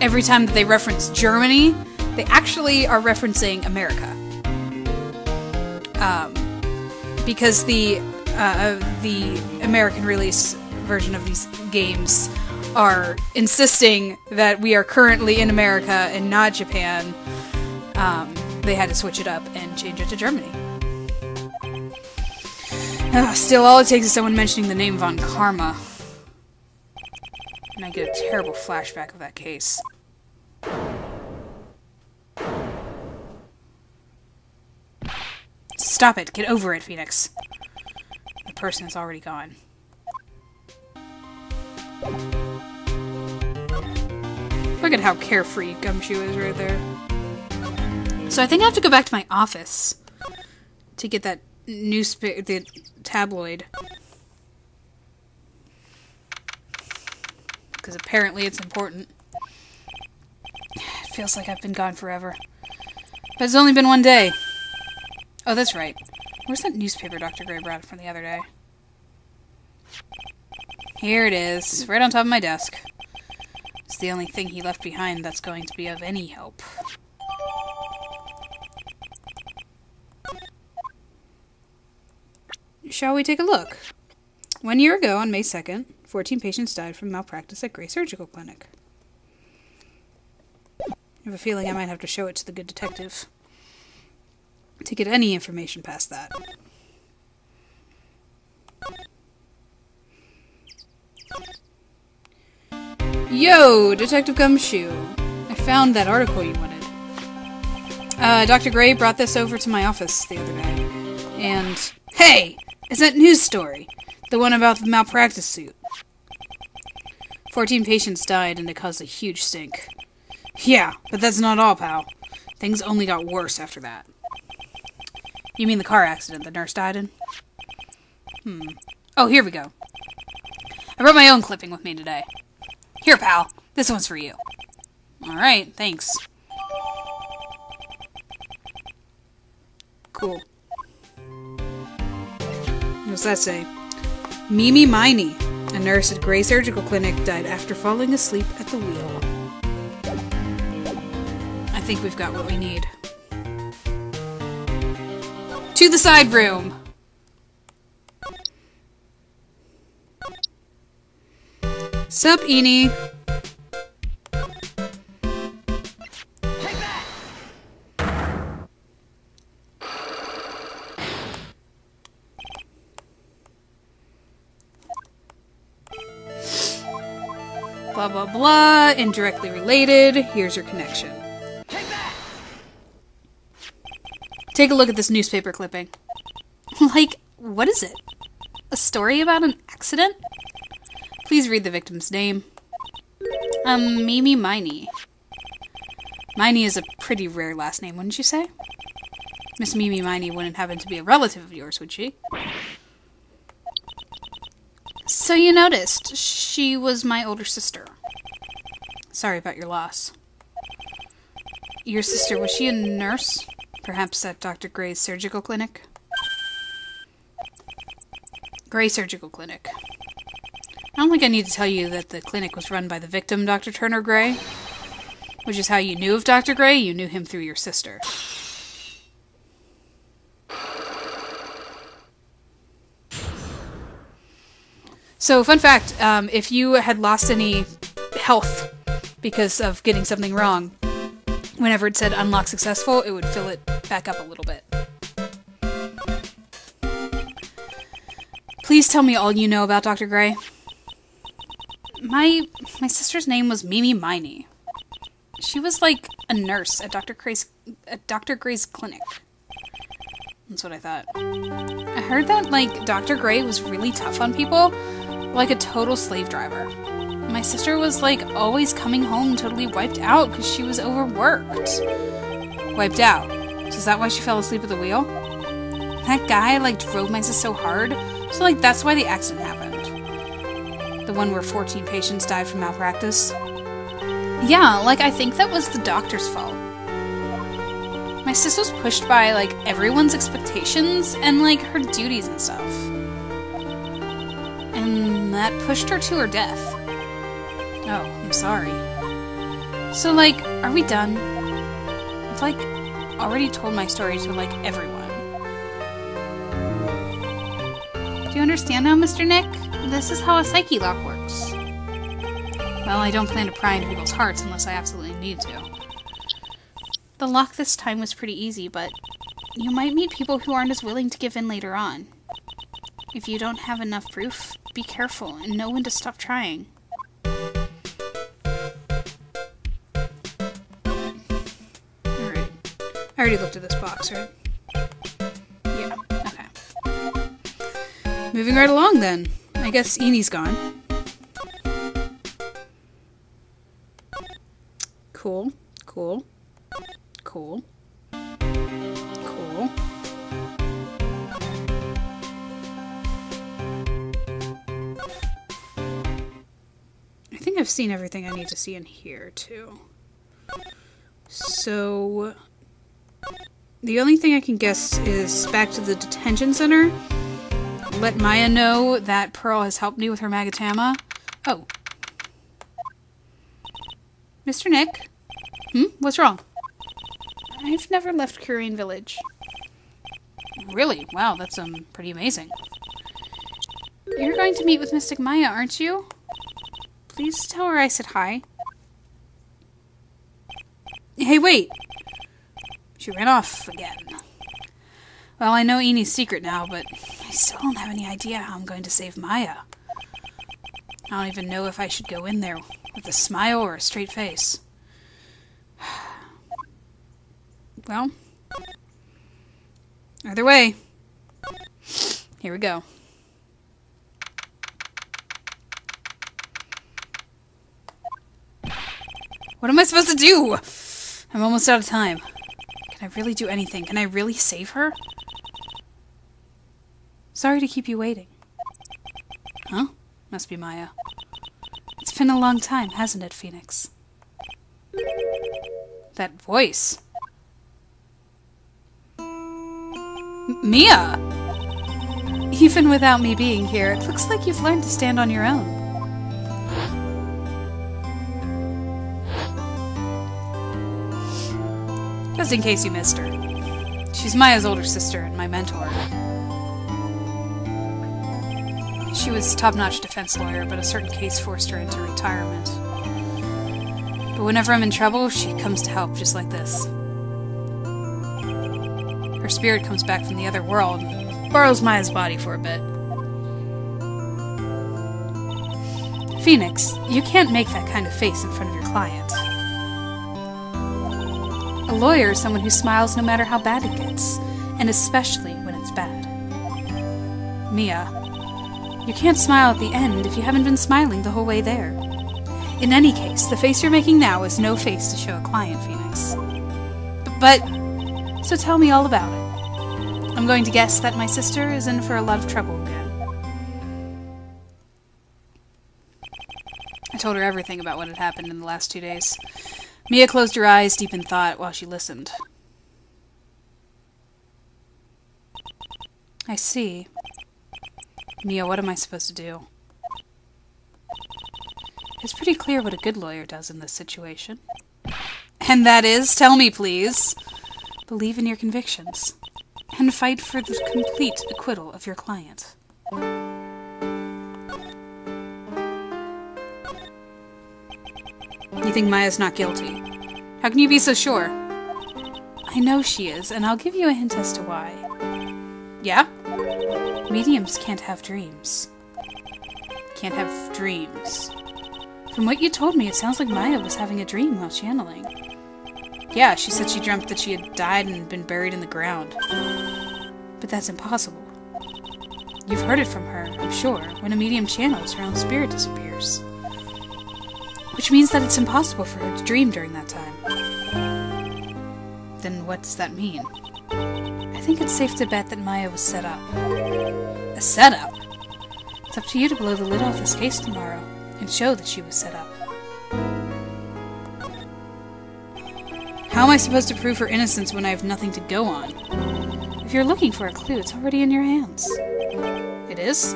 every time that they reference Germany, they actually are referencing America. Because the American release version of these games are insisting that we are currently in America and not Japan, they had to switch it up and change it to Germany. Still, all it takes is someone mentioning the name Von Karma, and I get a terrible flashback of that case. Stop it. Get over it, Phoenix. The person is already gone. Look at how carefree Gumshoe is right there. So I think I have to go back to my office to get that newspaper, the tabloid. Because apparently it's important. It feels like I've been gone forever. But it's only been one day. Oh, that's right. Where's that newspaper Dr. Gray brought from the other day? Here it is, right on top of my desk. It's the only thing he left behind that's going to be of any help. Shall we take a look? 1 year ago, on May 2nd, 14 patients died from malpractice at Gray Surgical Clinic. I have a feeling I might have to show it to the good detective to get any information past that. Yo, Detective Gumshoe. I found that article you wanted. Dr. Gray brought this over to my office the other day. And, hey! It's that news story. The one about the malpractice suit. 14 patients died and it caused a huge stink. Yeah, but that's not all, pal. Things only got worse after that. You mean the car accident the nurse died in? Oh, here we go. I brought my own clipping with me today. Here, pal. This one's for you. Alright, thanks. Cool. What's that say? Mimi Miney, a nurse at Gray Surgical Clinic, died after falling asleep at the wheel. I think we've got what we need. To the side room! Sup, Eenie? Blah, blah, blah. Indirectly related. Here's your connection. Take a look at this newspaper clipping. Like, what is it? A story about an accident? Please read the victim's name. Mimi Miney. Miney is a pretty rare last name, wouldn't you say? Miss Mimi Miney wouldn't happen to be a relative of yours, would she? So you noticed, she was my older sister. Sorry about your loss. Your sister, was she a nurse? Perhaps at Dr. Gray's surgical clinic? Gray Surgical Clinic. I don't think I need to tell you that the clinic was run by the victim, Dr. Turner Gray. Which is how you knew of Dr. Gray. You knew him through your sister. So, fun fact, if you had lost any health because of getting something wrong, whenever it said unlock successful, it would fill it back up a little bit. Please tell me all you know about Dr. Gray. My sister's name was Mimi Miney. She was like a nurse at Dr. Gray's clinic. That's what I thought. I heard that, like, Dr. Gray was really tough on people, like a total slave driver. My sister was, like, always coming home totally wiped out because she was overworked. Wiped out? So is that why she fell asleep at the wheel? That guy, like, drove my sister so hard, so, like, that's why the accident happened. The one where 14 patients died from malpractice. Yeah, like, I think that was the doctor's fault. My sis was pushed by, like, everyone's expectations and, like, her duties and stuff. And that pushed her to her death. Oh, I'm sorry. So, like, are we done? I've, like, already told my story to, like, everyone. Do you understand now, Mr. Nick? This is how a psyche lock works. Well, I don't plan to pry into people's hearts unless I absolutely need to. The lock this time was pretty easy, but you might meet people who aren't as willing to give in later on. If you don't have enough proof, be careful and know when to stop trying. Alright. I already looked at this box, right? Yeah, okay. Moving right along then. I guess Enie's gone. Cool, cool, cool, cool. I think I've seen everything I need to see in here, too. So, the only thing I can guess is back to the detention center. Let Maya know that Pearl has helped me with her magatama. Oh. Mr. Nick? What's wrong? I've never left Curine Village. Really? Wow, that's pretty amazing. You're going to meet with Mystic Maya, aren't you? Please tell her I said hi. Hey, wait! She ran off again. Well, I know Enie's secret now, but I still don't have any idea how I'm going to save Maya. I don't even know if I should go in there with a smile or a straight face. Well, either way, here we go. What am I supposed to do? I'm almost out of time. Can I really do anything? Can I really save her? Sorry to keep you waiting. Huh? Must be Maya. It's been a long time, hasn't it, Phoenix? That voice. Mia! Even without me being here, it looks like you've learned to stand on your own. Just in case you missed her. She's Maya's older sister and my mentor. She was a top-notch defense lawyer, but a certain case forced her into retirement. But whenever I'm in trouble, she comes to help, just like this. Her spirit comes back from the other world and borrows Maya's body for a bit. Phoenix, you can't make that kind of face in front of your client. A lawyer is someone who smiles no matter how bad it gets, and especially when it's bad. Mia, you can't smile at the end if you haven't been smiling the whole way there. In any case, the face you're making now is no face to show a client, Phoenix. But so tell me all about it. I'm going to guess that my sister is in for a lot of trouble again. I told her everything about what had happened in the last 2 days. Mia closed her eyes deep in thought while she listened. I see. Mia, what am I supposed to do? It's pretty clear what a good lawyer does in this situation. And that is, tell me please. Believe in your convictions. And fight for the complete acquittal of your client. You think Maya's not guilty? How can you be so sure? I know she is, and I'll give you a hint as to why. Yeah? Mediums can't have dreams. Can't have dreams. From what you told me, it sounds like Maya was having a dream while channeling. Yeah, she said she dreamt that she had died and been buried in the ground. But that's impossible. You've heard it from her, I'm sure. When a medium channels, her own spirit disappears. Which means that it's impossible for her to dream during that time. Then what does that mean? I think it's safe to bet that Maya was set up. A setup? It's up to you to blow the lid off this case tomorrow and show that she was set up. How am I supposed to prove her innocence when I have nothing to go on? If you're looking for a clue, it's already in your hands. It is?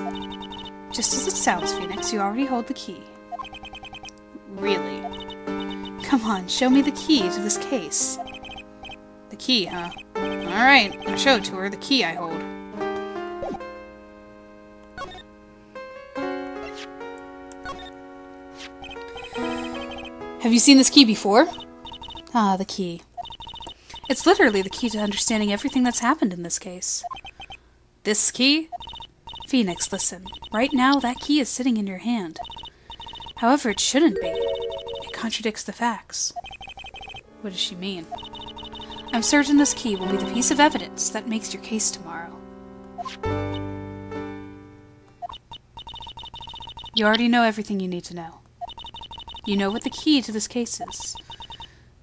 Just as it sounds, Phoenix, you already hold the key. Really? Come on, show me the key to this case. The key, huh? Alright, I'll show it to her, the key I hold. Have you seen this key before? Ah, the key. It's literally the key to understanding everything that's happened in this case. This key? Phoenix, listen. Right now, that key is sitting in your hand. However, it shouldn't be. It contradicts the facts. What does she mean? I'm certain this key will be the piece of evidence that makes your case tomorrow. You already know everything you need to know. You know what the key to this case is.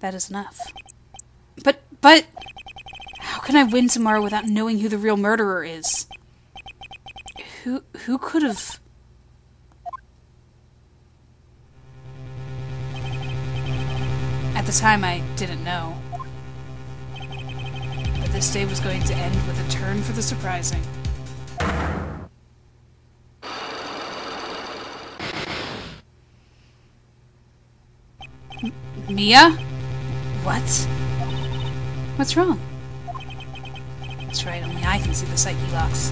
That is enough. But... How can I win tomorrow without knowing who the real murderer is? Who could have... At the time, I didn't know. But this day was going to end with a turn for the surprising. Mia? What? What's wrong? That's right, only I can see the psyche locks.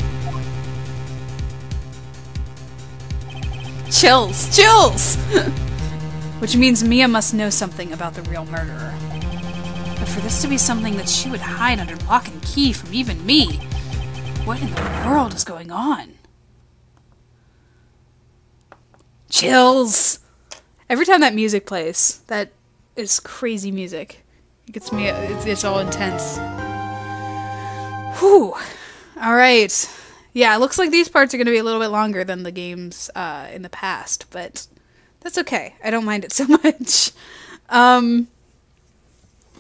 Chills! Chills! Which means Mia must know something about the real murderer. But for this to be something that she would hide under lock and key from even me, what in the world is going on? Chills! Every time that music plays, that is crazy music. It gets me, it's all intense. Whew. Alright. Yeah, it looks like these parts are going to be a little bit longer than the games in the past, but that's okay. I don't mind it so much. And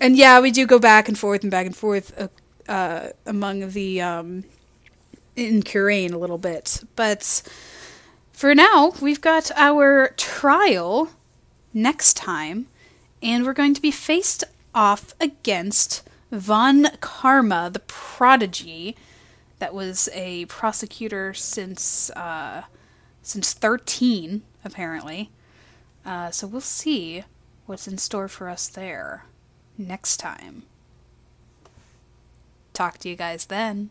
yeah, we do go back and forth among the, in Kurain a little bit. But for now, we've got our trial next time, and we're going to be faced off against Von Karma, the prodigy, that was a prosecutor since 13, apparently. So we'll see what's in store for us there next time. Talk to you guys then.